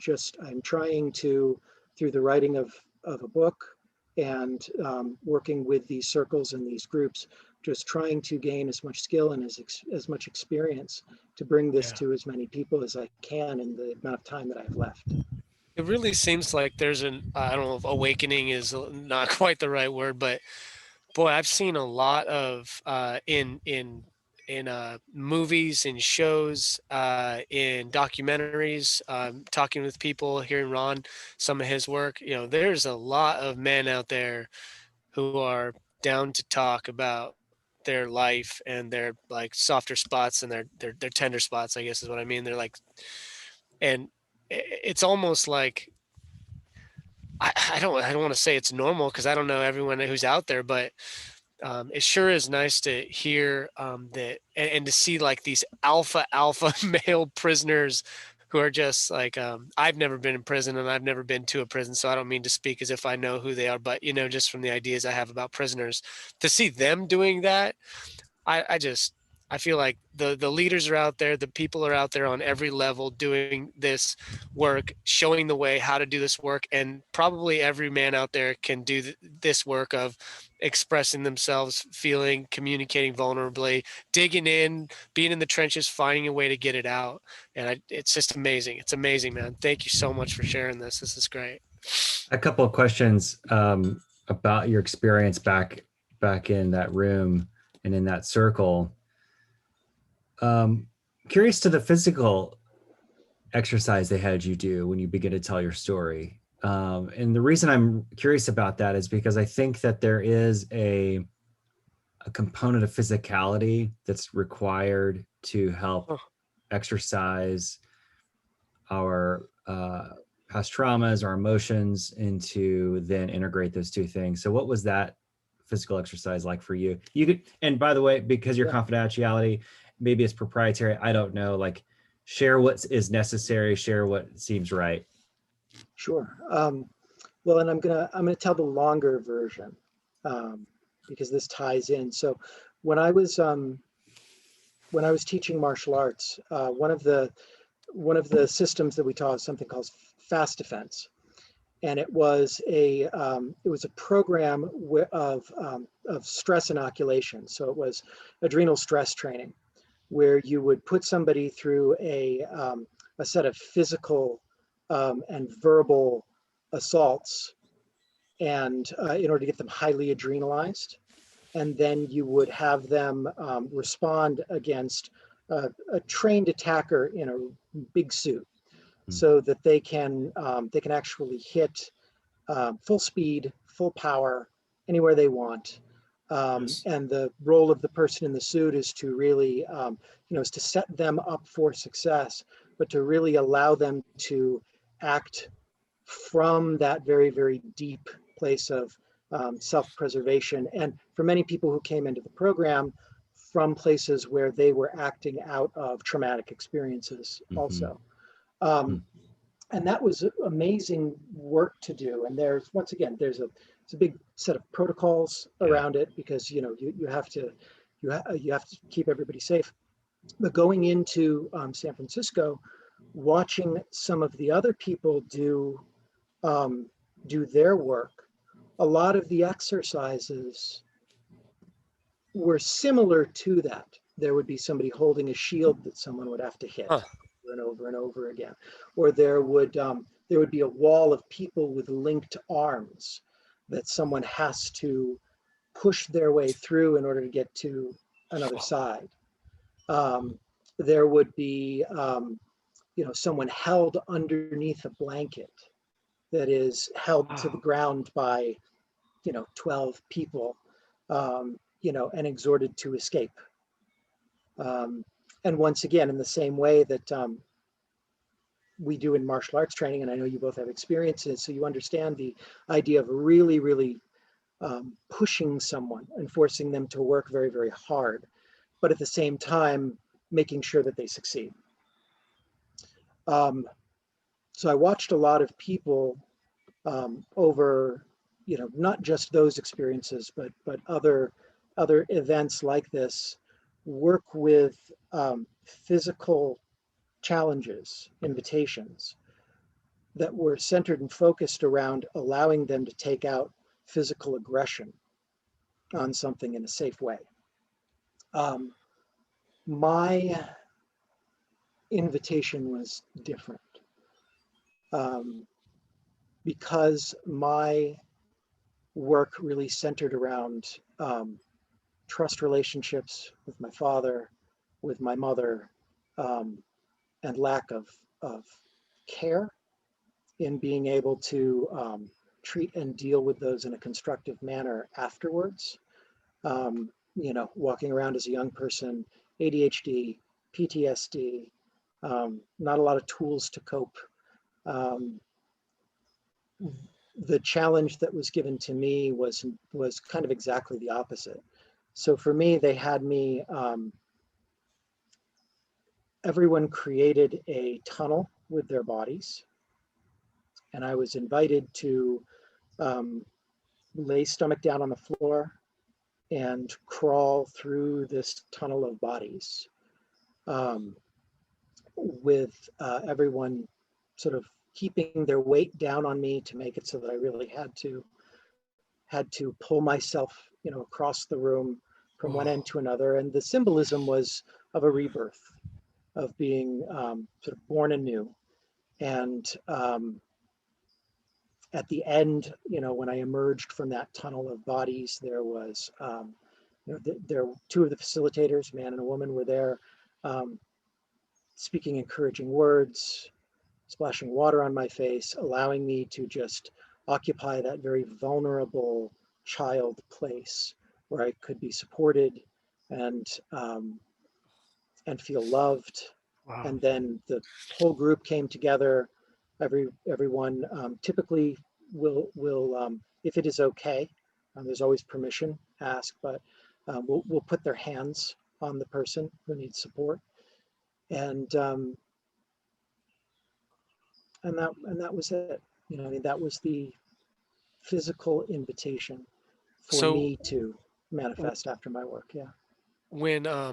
trying to, through the writing of a book and working with these circles and these groups, just trying to gain as much skill and as much experience to bring this to as many people as I can in the amount of time that I have left. It really seems like there's I don't know if awakening is not quite the right word, but boy, I've seen a lot of in movies, in shows, in documentaries, talking with people, hearing Ron, some of his work. There's a lot of men out there who are down to talk about their life and their like softer spots and their tender spots, I guess is what I mean. They're like, and it's almost like I don't want to say it's normal because I don't know everyone who's out there, but it sure is nice to hear that and to see like these alpha male prisoners who are just like, I've never been in prison and I've never been to a prison, so I don't mean to speak as if I know who they are, but just from the ideas I have about prisoners, to see them doing that, I feel like the leaders are out there, the people are out there on every level doing this work, showing the way how to do this work, and probably every man out there can do this work of expressing themselves, feeling, communicating vulnerably, digging in, being in the trenches, finding a way to get it out. And it's just amazing. It's amazing, man. Thank you so much for sharing this. This is great. A couple of questions about your experience back in that room and in that circle. Curious to the physical exercise they had you do when you begin to tell your story. And the reason I'm curious about that is because I think that there is a component of physicality that's required to help exercise our past traumas, our emotions, into then integrate those two things. So what was that physical exercise like for you? You could, and by the way, because your confidentiality, maybe it's proprietary, I don't know, like share what is necessary, share what seems right. Sure. Well, and I'm gonna tell the longer version because this ties in. So when I was teaching martial arts, one of the systems that we taught was something called fast defense, and it was a program of stress inoculation. So it was adrenal stress training, where you would put somebody through a set of physical and verbal assaults, and in order to get them highly adrenalized, and then you would have them respond against a trained attacker in a big suit, so that they can actually hit full speed, full power, anywhere they want. And the role of the person in the suit is to really, is to set them up for success, but to really allow them to act from that very, very deep place of self-preservation. And for many people who came into the program, from places where they were acting out of traumatic experiences also. And that was amazing work to do. And there's, once again, it's a big set of protocols around it, because you have to keep everybody safe. But going into San Francisco, watching some of the other people do their work, a lot of the exercises were similar to that. There would be somebody holding a shield that someone would have to hit over and over and over again, or there would be a wall of people with linked arms that someone has to push their way through in order to get to another side. There would be someone held underneath a blanket that is held to the ground by, 12 people, and exhorted to escape. And once again, in the same way that we do in martial arts training, and I know you both have experiences, so you understand the idea of really, really pushing someone and forcing them to work very, very hard, but at the same time, making sure that they succeed. So I watched a lot of people over, not just those experiences, but other events like this, work with physical challenges, invitations that were centered and focused around allowing them to take out physical aggression on something in a safe way. My invitation was different because my work really centered around trust relationships with my father, with my mother, and lack of care in being able to treat and deal with those in a constructive manner afterwards. Walking around as a young person, ADHD, PTSD, not a lot of tools to cope. The challenge that was given to me was kind of exactly the opposite. So for me, they had me, everyone created a tunnel with their bodies, and I was invited to lay stomach down on the floor and crawl through this tunnel of bodies, with everyone sort of keeping their weight down on me to make it so that I really had to pull myself, across the room from one end to another. And the symbolism was of a rebirth, of being sort of born anew. And at the end, when I emerged from that tunnel of bodies, there was, there two of the facilitators, a man and a woman, were there, speaking encouraging words, splashing water on my face, allowing me to just occupy that very vulnerable child place where I could be supported and feel loved. Wow. And then the whole group came together. Everyone typically will if it is okay, there's always permission asked, but we'll put their hands on the person who needs support, and that was it. That was the physical invitation for me to manifest after my work. Yeah. When I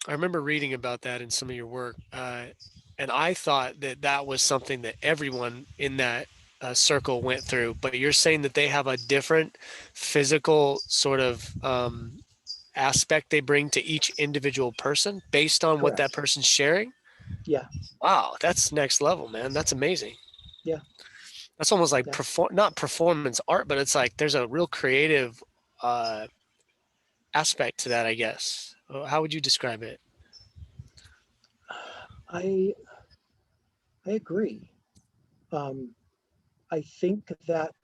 remember reading about that in some of your work, and I thought that was something that everyone in that circle went through, but you're saying that they have a different physical sort of aspect they bring to each individual person based on what that person's sharing. Yeah. Wow, that's next level, man. That's amazing. Yeah. That's almost like not performance art, but it's like there's a real creative aspect to that, I guess. How would you describe it? I agree. I think that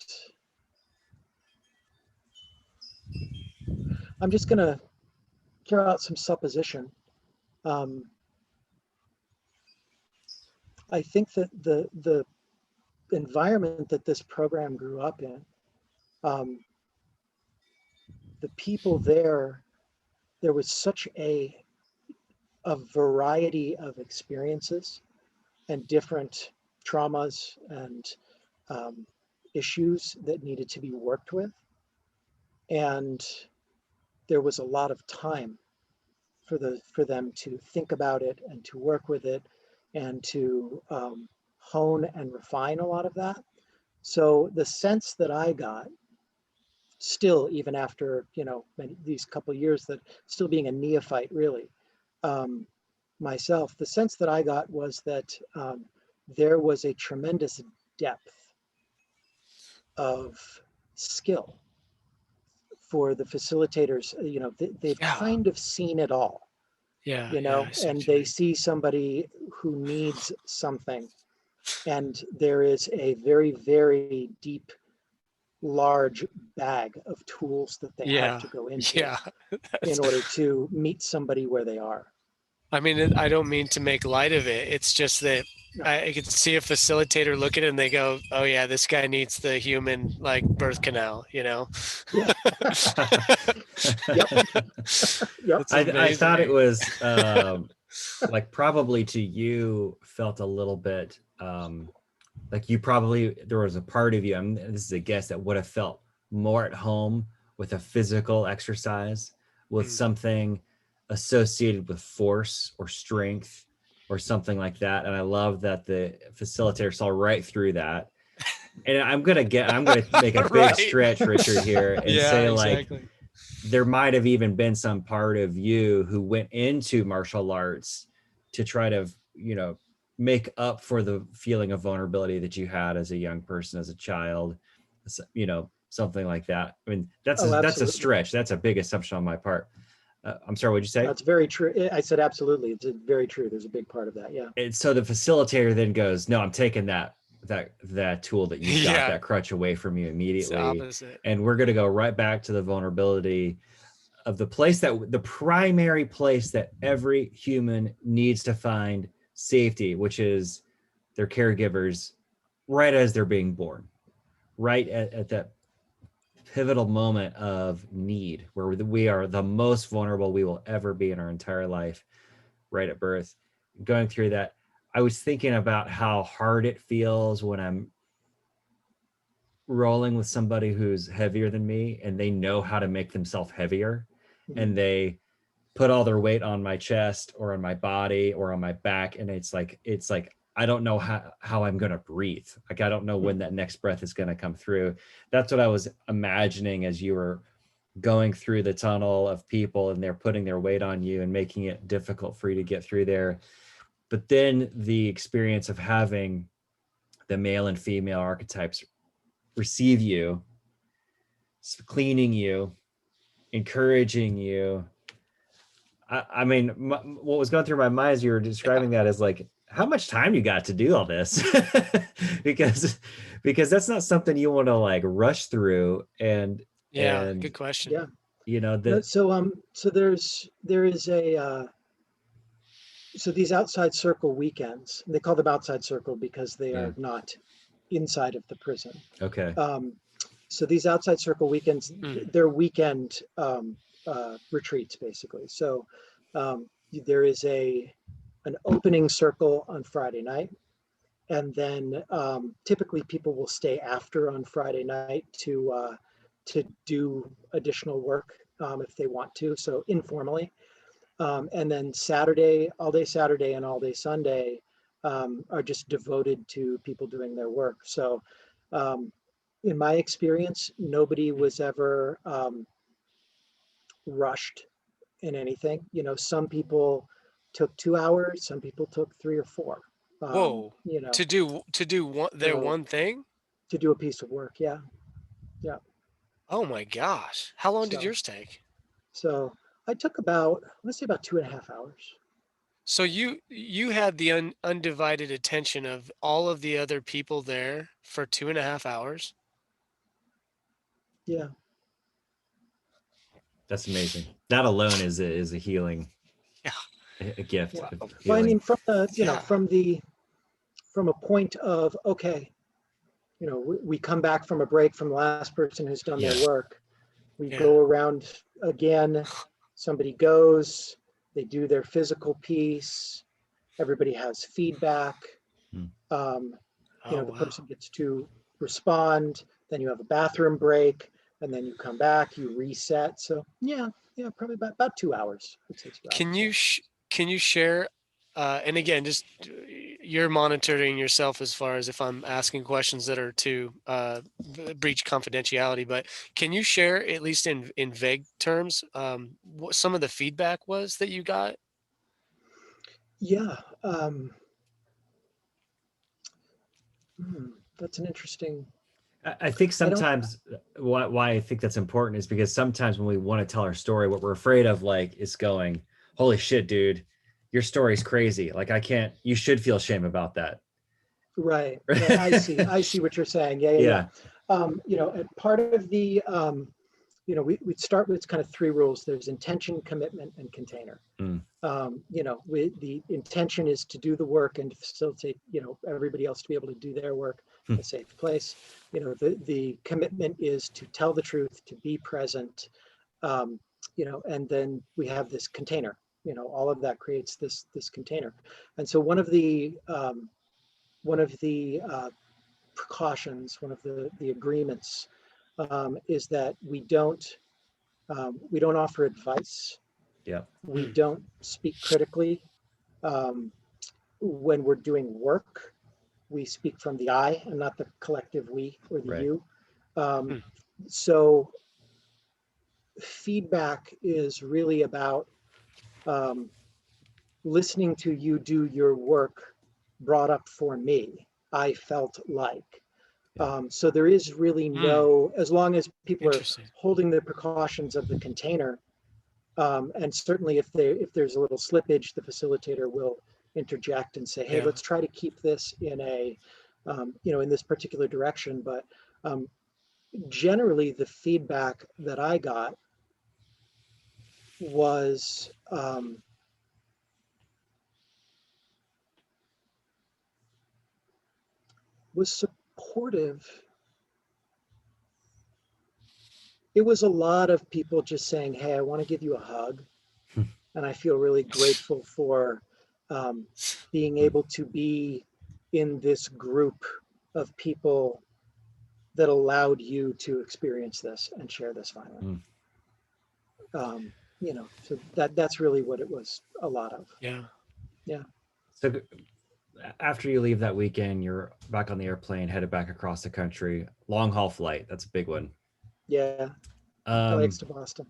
I'm just going to throw out some supposition. I think that the environment that this program grew up in, the people there was such a variety of experiences and different traumas and issues that needed to be worked with. And there was a lot of time for them to think about it and to work with it and to hone and refine a lot of that. So the sense that I got, still even after these couple of years, that still being a neophyte really, myself, the sense that I got was that there was a tremendous depth of skill for the facilitators. They've kind of seen it all. Yeah. you Yeah. know, I see and what you they mean. see somebody who needs something, and there is a very, very deep, large bag of tools that they have Yeah. to go into Yeah. in That's, order to meet somebody where they are. I mean, I don't mean to make light of it. It's just that No. I could see a facilitator look at it and they go, "Oh yeah, this guy needs the human like birth canal," you know? Yeah. Yep. Yep. That's I thought it amazing. was like probably to you felt a little bit like you probably there was a part of you, this is a guess, that would have felt more at home with a physical exercise, with Mm. something associated with force or strength or something like that. And I love that the facilitator saw right through that. And I'm gonna make a big Right. stretch, Richard, here and Yeah, say like exactly. there might have even been some part of you who went into martial arts to try to, make up for the feeling of vulnerability that you had as a young person, as a child, something like that. I mean, that's Oh, that's a absolutely. stretch. That's a big assumption on my part. I'm sorry, what'd you say? That's very true. I said absolutely. It's very true. There's a big part of that. Yeah. And so the facilitator then goes, no, I'm taking that tool that you've got, Yeah, that crutch, away from you it's the immediately. opposite. And we're going to go right back to the vulnerability of the primary place that every human needs to find safety, which is their caregivers, right as they're being born, right at that pivotal moment of need where we are the most vulnerable we will ever be in our entire life, right at birth. Going through that, I was thinking about how hard it feels when I'm rolling with somebody who's heavier than me and they know how to make themselves heavier, Mhm. and they put all their weight on my chest or on my body or on my back, and it's like I don't know how I'm going to breathe. Like I don't know when that next breath is going to come through. That's what I was imagining as you were going through the tunnel of people and they're putting their weight on you and making it difficult for you to get through there. But then the experience of having the male and female archetypes receive you, cleaning you, encouraging you. I mean, what was going through my mind as you were Yeah. describing that is like, how much time you got to do all this? because that's not something you want to like rush through. Yeah, And good question. Yeah. No, the so there is a so these outside circle weekends, they call them outside circle because they yeah, are not inside of the prison. okay, Um, so these outside circle weekends, Mm. they're weekend retreats basically. So there is an opening circle on Friday night, and then typically people will stay after on Friday night to do additional work if they want to, so informally. And then Saturday, all day Saturday and all day Sunday are just devoted to people doing their work. So in my experience, nobody was ever rushed in anything. You know, some people took 2 hours, some people took 3 or 4. Whoa. You know, To do their so one thing? to do a piece of work, yeah, yeah. Oh my gosh. How long did So yours take? so I took about, let's say about 2.5 hours. So you had the undivided attention of all of the other people there for 2.5 hours? Yeah. that's amazing. That alone is a healing, Yeah. a gift Yeah. of Well, I healing. mean, from the, Yeah. from a point of, okay, we come back from a break from the last person who's done their Yeah, work. We Yeah. go around again, somebody goes, they do their physical piece, everybody has feedback. Hmm. Um, Oh the wow. person gets to respond, then you have a bathroom break, and then you come back, you reset. So yeah, probably about 2 hours. I'd say 2 hours. Can Yeah. you can you share and again just you're monitoring yourself as far as if I'm asking questions that are to breach confidentiality, but can you share at least in vague terms what some of the feedback was that you got? Yeah. Hmm, that's an interesting. I think I don't. sometimes why I think that's important is because sometimes when we want to tell our story, what we're afraid of like is going, holy shit, dude, your story's crazy. Like you should feel shame about that. Right. Right. I see what you're saying. Yeah. And part of the, we'd start with kind of three rules. There's intention, commitment, and container. Mm. The intention is to do the work and to facilitate, everybody else to be able to do their work in a safe place. The commitment is to tell the truth, to be present, and then we have this container. All of that creates this container. And so one of the precautions, one of the agreements, is that we don't offer advice. Yeah. We don't speak critically. When we're doing work, we speak from the I and not the collective we or the you. So feedback is really about listening to you do your work brought up for me. I felt like. So there is really no, as long as people are holding the precautions of the container, and certainly if there's a little slippage, the facilitator will interject and say, hey, let's try to keep this in a, in this particular direction. But generally the feedback that I got was, supportive. It was a lot of people just saying, hey, I want to give you a hug. And I feel really grateful for being able to be in this group of people that allowed you to experience this and share this finally. So that's really what it was a lot of. Yeah. So after you leave that weekend, you're back on the airplane, headed back across the country, long haul flight. That's a big one. Yeah. LAX to Boston.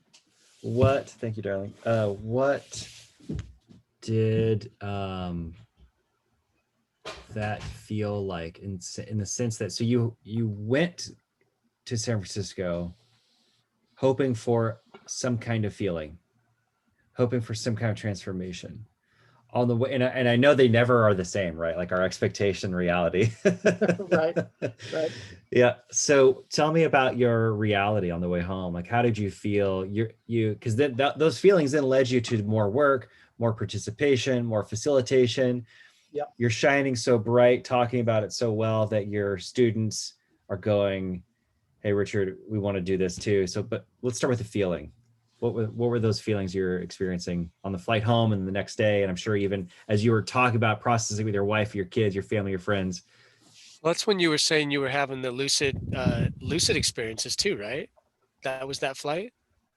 Thank you, darling. What did that feel like in the sense that, so you went to San Francisco hoping for some kind of feeling, hoping for some kind of transformation on the way, and I know they never are the same, right? Like our expectation, reality. Right. Yeah. So tell me about your reality on the way home. Like, how did you feel? Because then those feelings then led you to more work, more participation, more facilitation. Yeah. You're shining so bright, talking about it so well that your students are going, hey, Richard, we want to do this too. So, but let's start with the feeling. What were those feelings you're experiencing on the flight home and the next day? And I'm sure even as you were talking about processing with your wife, your kids, your family, your friends. Well, that's when you were saying you were having the lucid experiences too, right? That was that flight?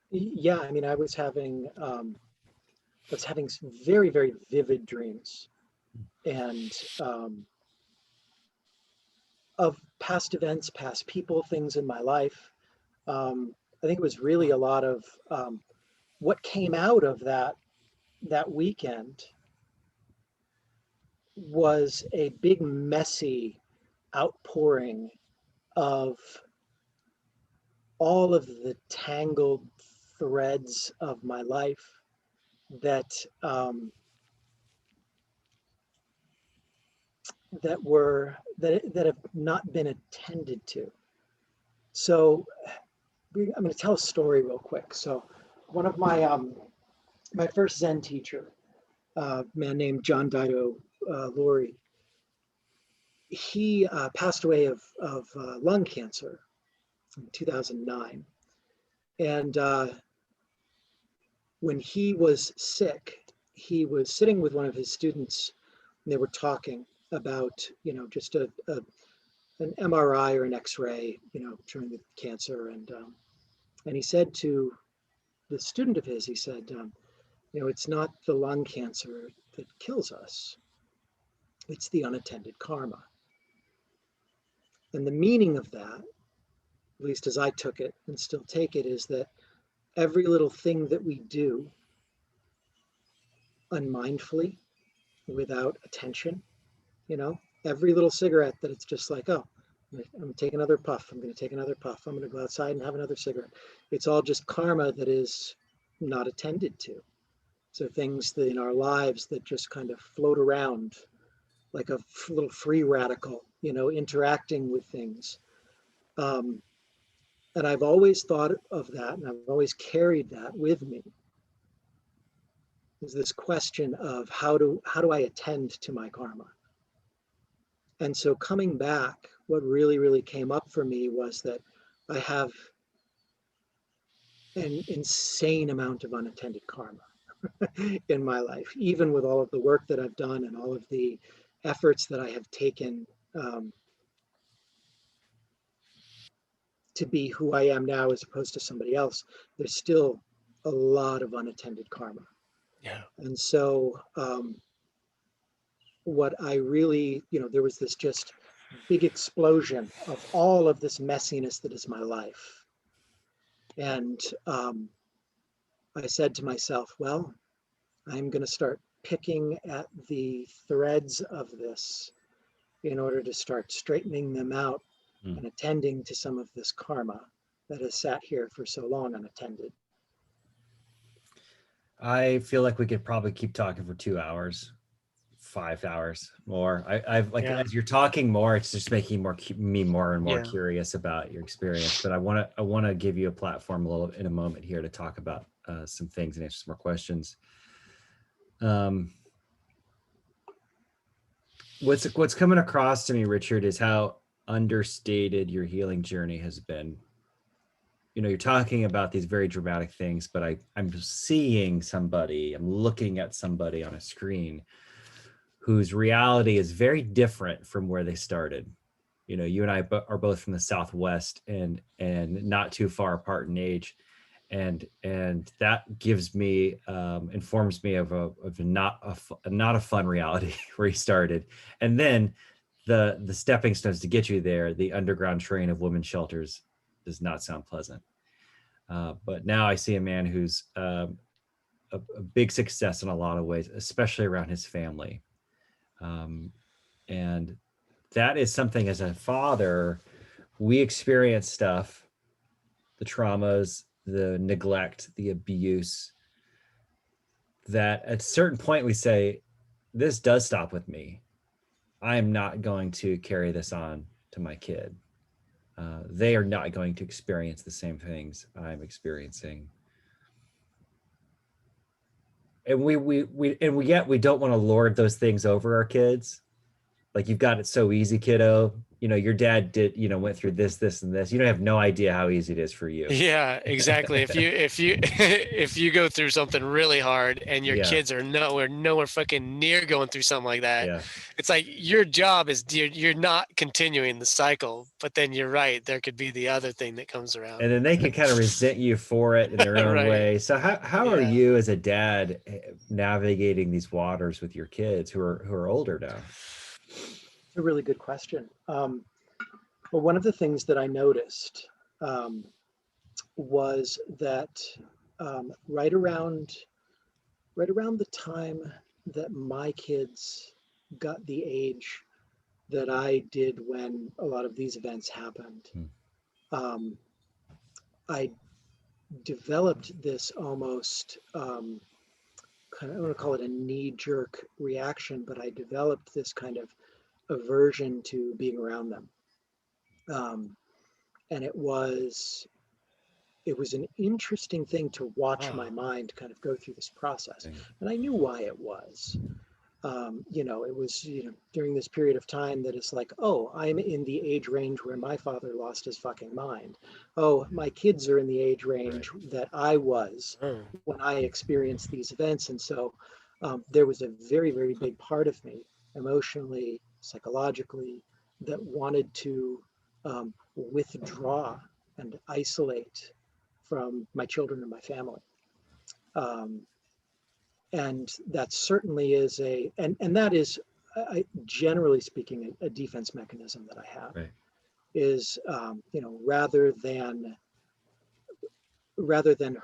Yeah, I mean, I was having some very, very vivid dreams, and of past events, past people, things in my life. I think it was really a lot of what came out of that weekend was a big, messy outpouring of all of the tangled threads of my life that have not been attended to. So I'm going to tell a story real quick. So one of my my first Zen teacher, a man named John Dido Laurie, he passed away of lung cancer in 2009. And when he was sick, he was sitting with one of his students, and they were talking about, just an MRI or an X-ray, showing the cancer. And he said to the student of his, he said, it's not the lung cancer that kills us. It's the unattended karma. And the meaning of that, at least as I took it and still take it, is that every little thing that we do unmindfully, without attention, every little cigarette that it's just like, oh, I'm going to take another puff. I'm going to take another puff. I'm going to go outside and have another cigarette. It's all just karma that is not attended to. So things that in our lives that just kind of float around like a little free radical, interacting with things. And I've always thought of that, and I've always carried that with me. Is this question of how do I attend to my karma? And so coming back, what really, really came up for me was that I have an insane amount of unattended karma in my life, even with all of the work that I've done and all of the efforts that I have taken to be who I am now as opposed to somebody else. There's still a lot of unattended karma. Yeah. And so what I really, there was this just big explosion of all of this messiness that is my life. And I said to myself, well, I'm going to start picking at the threads of this in order to start straightening them out and attending to some of this karma that has sat here for so long unattended. I feel like we could probably keep talking for 2 hours, 5 hours more. I've like, as you're talking more, it's just making me more and more curious about your experience. But I want to give you a platform in a moment here to talk about some things and answer some more questions. What's coming across to me, Richard, is how understated your healing journey has been. You're talking about these very dramatic things, but I'm looking at somebody on a screen whose reality is very different from where they started. You and I are both from the Southwest and not too far apart in age. And that gives me, informs me of not a fun reality where he started. And then the stepping stones to get you there, the underground train of women's shelters, does not sound pleasant. But now I see a man who's a big success in a lot of ways, especially around his family. And that is something, as a father, we experience stuff, the traumas, the neglect, the abuse, that at a certain point we say, this does stop with me. I am not going to carry this on to my kid. They are not going to experience the same things I'm experiencing. And yet we don't want to lord those things over our kids. Like, you've got it so easy, kiddo. Your dad went through this, and this. You don't have no idea how easy it is for you. Yeah, exactly. If you go through something really hard and your kids are nowhere fucking near going through something like that, it's like your job is you're not continuing the cycle. But then you're right, there could be the other thing that comes around, and then they can kind of resent you for it in their own way. So how are you as a dad navigating these waters with your kids who are older now? It's a really good question. Well, one of the things that I noticed was that right around the time that my kids got the age that I did when a lot of these events happened, I developed this almost kind of, I want to call it a knee-jerk reaction, but I developed this kind of aversion to being around them. And it was an interesting thing to watch my mind kind of go through this process. And I knew why it was. It was, during this period of time that it's like, oh, I'm in the age range where my father lost his fucking mind. Oh, my kids are in the age range that I was when I experienced these events. And so there was a very, very big part of me, emotionally, psychologically, that wanted to withdraw and isolate from my children and my family. And that certainly is that is, generally speaking, a defense mechanism that I have, is, rather than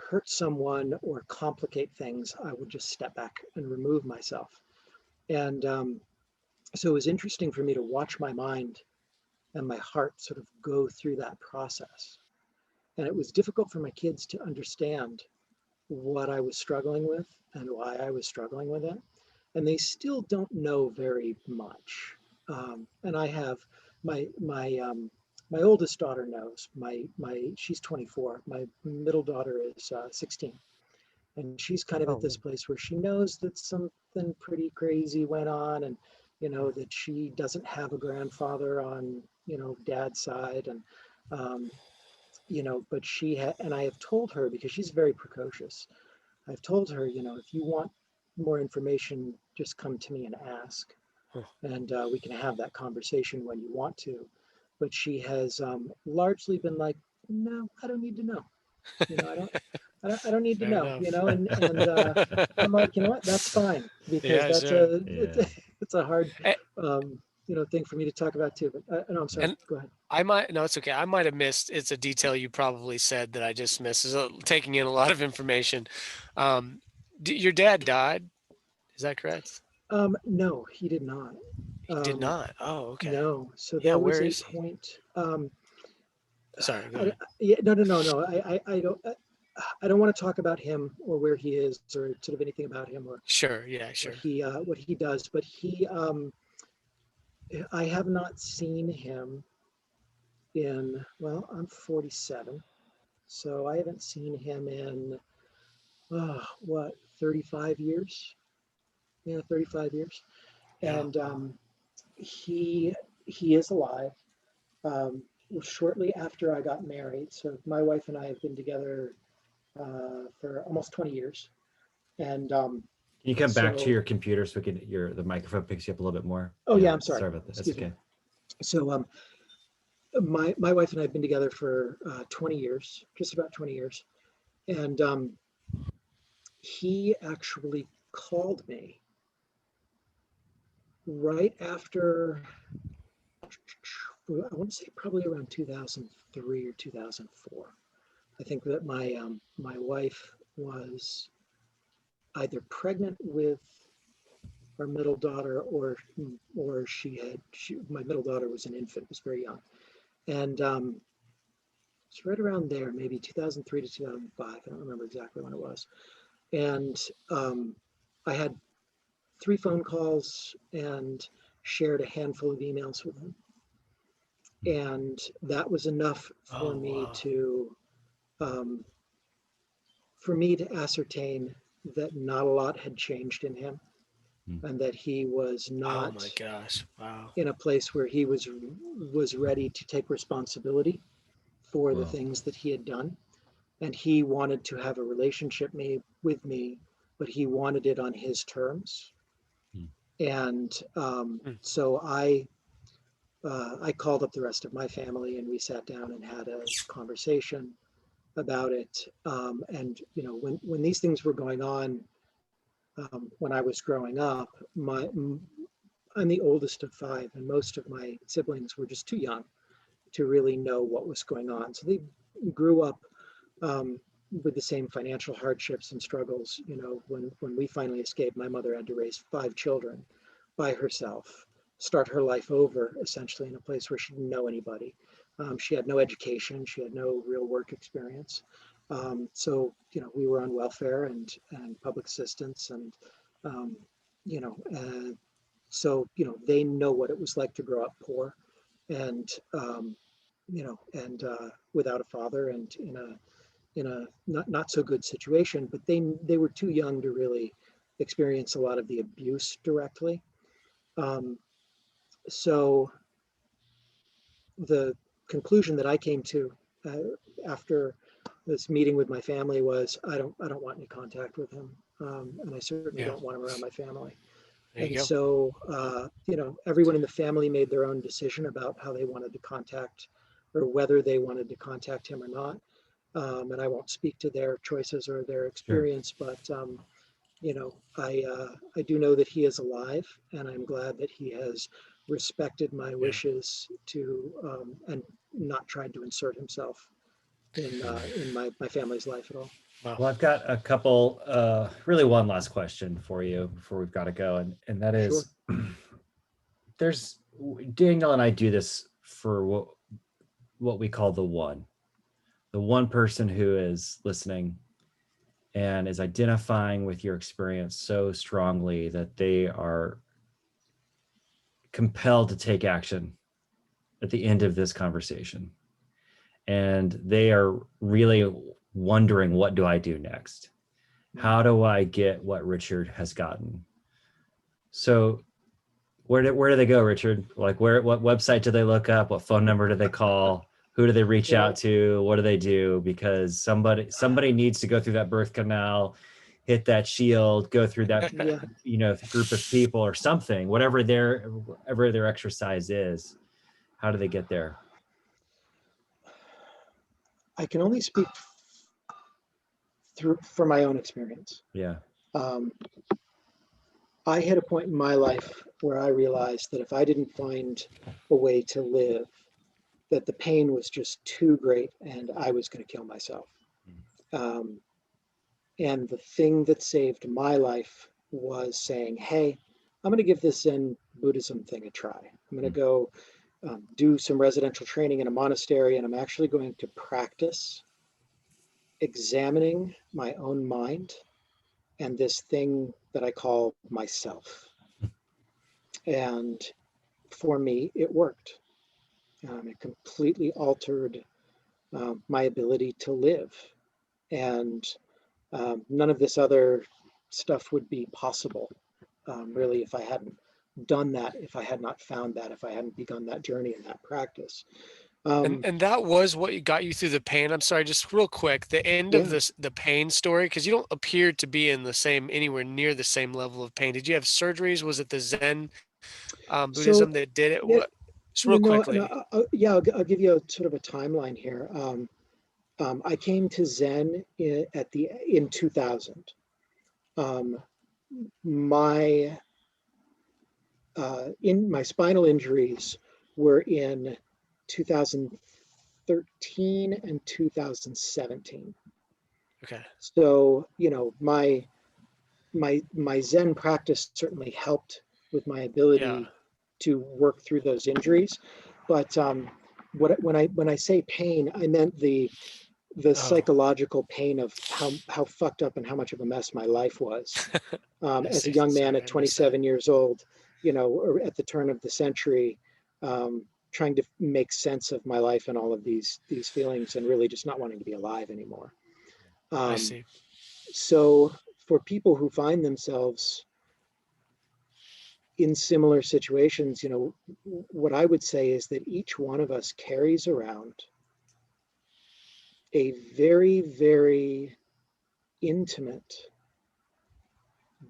hurt someone or complicate things, I would just step back and remove myself. And so it was interesting for me to watch my mind and my heart sort of go through that process. And it was difficult for my kids to understand what I was struggling with and why I was struggling with it. And they still don't know very much. And I have my oldest daughter knows. She's 24. My middle daughter is 16, and she's kind of at this place where she knows that something pretty crazy went on, and that she doesn't have a grandfather on dad's side, and but and I have told her, because she's very precocious. I've told her, if you want more information, just come to me and ask, and we can have that conversation when you want to. But she has largely been like, no, I don't need to know. I don't need to know. And I'm like, you know what? That's fine, because that's sure. it's a hard thing for me to talk about too. But no, I'm sorry. And Go ahead. no, it's okay. I might have missed. It's a detail you probably said that I just missed. Is taking in a lot of information. Your dad died. Is that correct? No, he did not. He did not. Oh, okay. No. So Yeah, there was where a is he? point. Sorry. Go ahead. Yeah, no. I don't want to talk about him or where he is or sort of anything about him or Sure. Yeah. Sure. what he does. But I have not seen him I'm 47, so I haven't seen him in 35 years. Yeah, 35 years. Yeah. And he is alive. Shortly after I got married, so my wife and I have been together for almost 20 years. And Can you come back to your computer so we can the microphone picks you up a little bit more? Oh yeah, I'm sorry. Sorry about that. That's okay. So my wife and I have been together for 20 years, just about 20 years. And he actually called me right after, I want to say probably around 2003 or 2004. I think that my wife was either pregnant with our middle daughter, or my middle daughter was an infant, was very young. And it's right around there, maybe 2003 to 2005. I don't remember exactly when it was. And I had 3 phone calls and shared a handful of emails with him. And that was enough for me to ascertain that not a lot had changed in him, and that he was not in a place where he was ready to take responsibility for the things that he had done. And he wanted to have a relationship with me, but he wanted it on his terms. And so I called up the rest of my family, and we sat down and had a conversation about it. And when these things were going on, when I was growing up, I'm the oldest of 5, and most of my siblings were just too young to really know what was going on. So they grew up with the same financial hardships and struggles. When we finally escaped, my mother had to raise 5 children by herself, start her life over, essentially, in a place where she didn't know anybody. She had no education. She had no real work experience. So, we were on welfare and public assistance, and, so, they know what it was like to grow up poor, and, without a father, and in a not so good situation, but they were too young to really experience a lot of the abuse directly. So the conclusion that I came to after this meeting with my family was, I don't want any contact with him, and I certainly don't want him around my family. And so everyone in the family made their own decision about how they wanted to contact, or whether they wanted to contact him or not. And I won't speak to their choices or their experience, but I do know that he is alive, and I'm glad that he has respected my wishes to and not tried to insert himself in my family's life at all. Wow. Well, I've got a couple, really one last question for you before we've got to go, and that is, there's Daniel and I do this for what we call the one person who is listening, and is identifying with your experience so strongly that they are compelled to take action at the end of this conversation. And they are really wondering, what do I do next? How do I get what Richard has gotten? So where do they go, Richard? Like what website do they look up? What phone number do they call? Who do they reach out to? What do they do? Because somebody needs to go through that birth canal, hit that shield, go through that group of people or something, whatever their exercise is. How do they get there? I can only speak for my own experience. Yeah. I hit a point in my life where I realized that if I didn't find a way to live, that the pain was just too great and I was going to kill myself. And the thing that saved my life was saying, hey, I'm going to give this Zen Buddhism thing a try. I'm going to go do some residential training in a monastery, and I'm actually going to practice examining my own mind and this thing that I call myself. And for me, it worked. It completely altered my ability to live. And none of this other stuff would be possible, really, if I hadn't done that, if I had not found that, if I hadn't begun that journey and that practice. And that was what got you through the pain. I'm sorry, just real quick, the end of the pain story, because you don't appear to be in anywhere near the same level of pain. Did you have surgeries? Was it the Zen Buddhism that did it? What? Just real quickly. I'll give you a sort of a timeline here. I came to Zen in 2000. My spinal injuries were in 2013 and 2017. Okay. So, my Zen practice certainly helped with my ability to work through those injuries. But when I say pain, I meant the psychological pain of how fucked up and how much of a mess my life was. As a young man at 27 years old, or at the turn of the century, trying to make sense of my life and all of these feelings, and really just not wanting to be alive anymore. I see. So for people who find themselves in similar situations, what I would say is that each one of us carries around a very, very intimate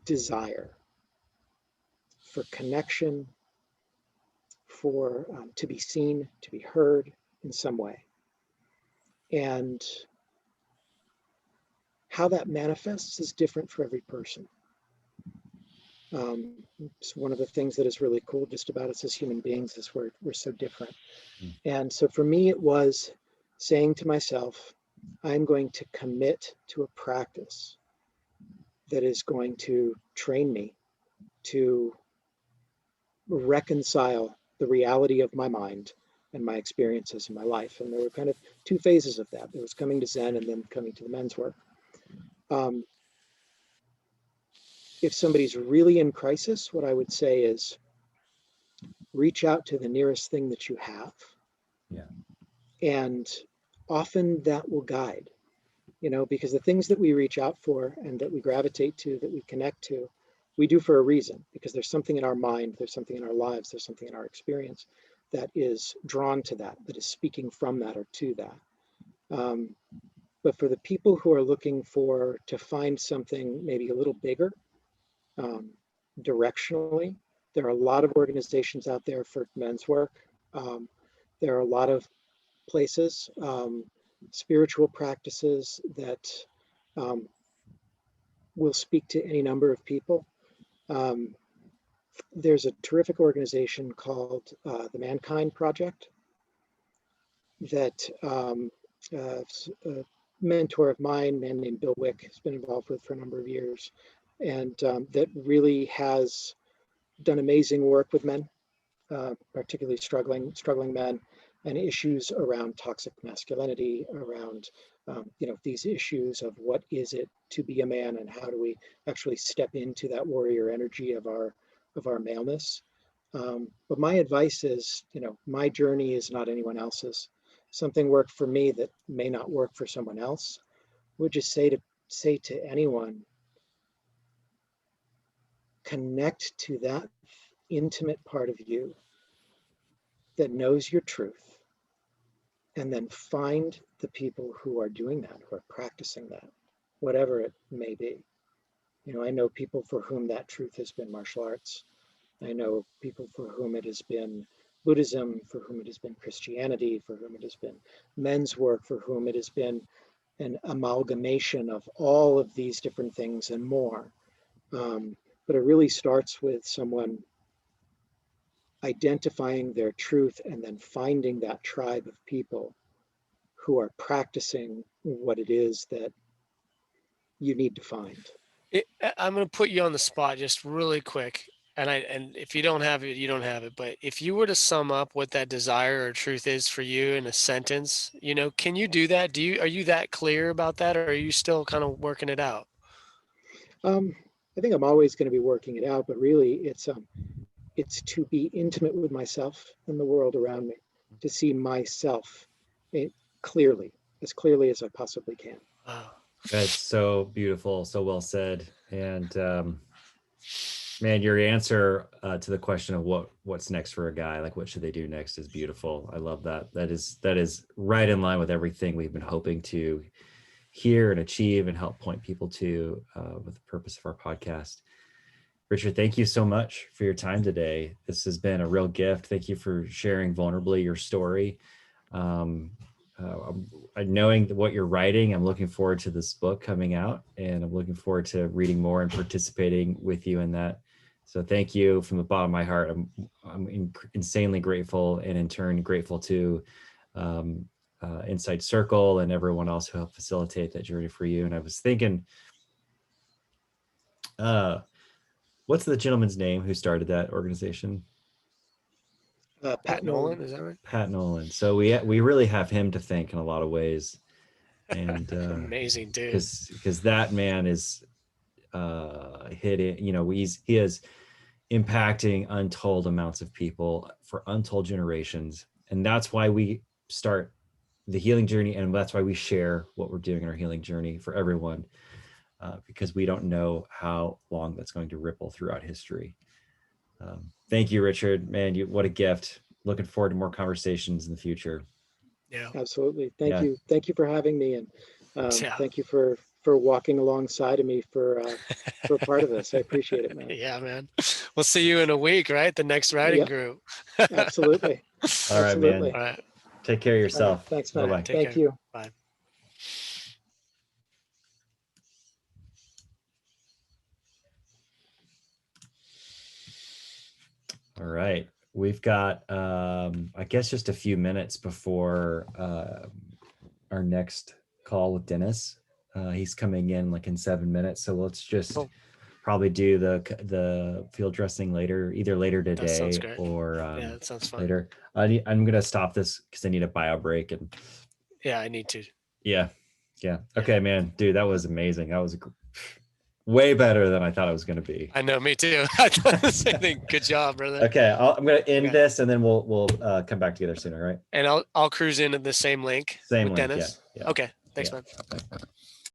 desire for connection, for to be seen, to be heard in some way. And how that manifests is different for every person. It's one of the things that is really cool just about us as human beings is we're so different. And so for me, it was saying to myself, I'm going to commit to a practice that is going to train me to reconcile the reality of my mind and my experiences in my life. And there were kind of two phases of that. There was coming to Zen and then coming to the men's work. If somebody's really in crisis, what I would say is reach out to the nearest thing that you have. Yeah. And often that will guide, because the things that we reach out for and that we gravitate to, that we connect to, we do for a reason, because there's something in our mind, there's something in our lives, there's something in our experience that is drawn to that is speaking from that or to that. But for the people who are looking to find something maybe a little bigger, directionally, there are a lot of organizations out there for men's work. There are a lot of places, spiritual practices that will speak to any number of people. There's a terrific organization called the Mankind Project that a mentor of mine, a man named Bill Wick, has been involved with for a number of years, and that really has done amazing work with men particularly struggling men, and issues around toxic masculinity, around these issues of what is it to be a man, and how do we actually step into that warrior energy of our maleness. But my advice is, my journey is not anyone else's. Something worked for me that may not work for someone else. Would just say to anyone, connect to that intimate part of you that knows your truth, and then find the people who are doing that, who are practicing that, whatever it may be. I know people for whom that truth has been martial arts. I know people for whom it has been Buddhism, for whom it has been Christianity, for whom it has been men's work, for whom it has been an amalgamation of all of these different things and more. But it really starts with someone identifying their truth and then finding that tribe of people who are practicing what it is that you need to find. I'm going to put you on the spot just really quick. And if you don't have it, you don't have it. But if you were to sum up what that desire or truth is for you in a sentence, can you do that? Are you that clear about that, or are you still kind of working it out? I think I'm always going to be working it out, but really it's to be intimate with myself and the world around me, to see myself clearly, as clearly as I possibly can. Wow. That's so beautiful, so well said. And man, your answer to the question of what's next for a guy, like what should they do next, is beautiful. I love that. That is right in line with everything we've been hoping to hear and achieve and help point people to with the purpose of our podcast. Richard, thank you so much for your time today. This has been a real gift. Thank you for sharing vulnerably your story. Knowing what you're writing, I'm looking forward to this book coming out, and I'm looking forward to reading more and participating with you in that. So thank you from the bottom of my heart. I'm insanely grateful, and in turn grateful to Inside Circle and everyone else who helped facilitate that journey for you. And I was thinking, what's the gentleman's name who started that organization? Pat Nolan, is that right? Pat Nolan. So we really have him to thank in a lot of ways. And amazing dude. Because that man is hitting, he is impacting untold amounts of people for untold generations. And that's why we start the healing journey, and that's why we share what we're doing in our healing journey for everyone, because we don't know how long that's going to ripple throughout history. Thank you, Richard. Man, what a gift. Looking forward to more conversations in the future. Yeah, absolutely. Thank you. Thank you for having me, and thank you for walking alongside of me for part of this. I appreciate it, man. Yeah, man. We'll see you in a week, right? The next writing group. Absolutely. All right, man. All right. Take care of yourself. Right. Thanks, man. Bye-bye. Thank you. Bye. All right. We've got, I guess, just a few minutes before our next call with Dennis. He's coming in like in 7 minutes. So let's just probably do the field dressing later, either later today or yeah, that sounds fun. later. I'm going to stop this because I need a bio break. And yeah, I need to. Yeah. Okay, man. Dude, that was amazing. That was way better than I thought it was going to be. I know, me too. I thought the same thing. Good job, brother. Okay, I'm going to end this, and then we'll come back together soon. All right. And I'll cruise in at the same link. Same with link. Dennis. Yeah. Okay. Thanks, man. Bye.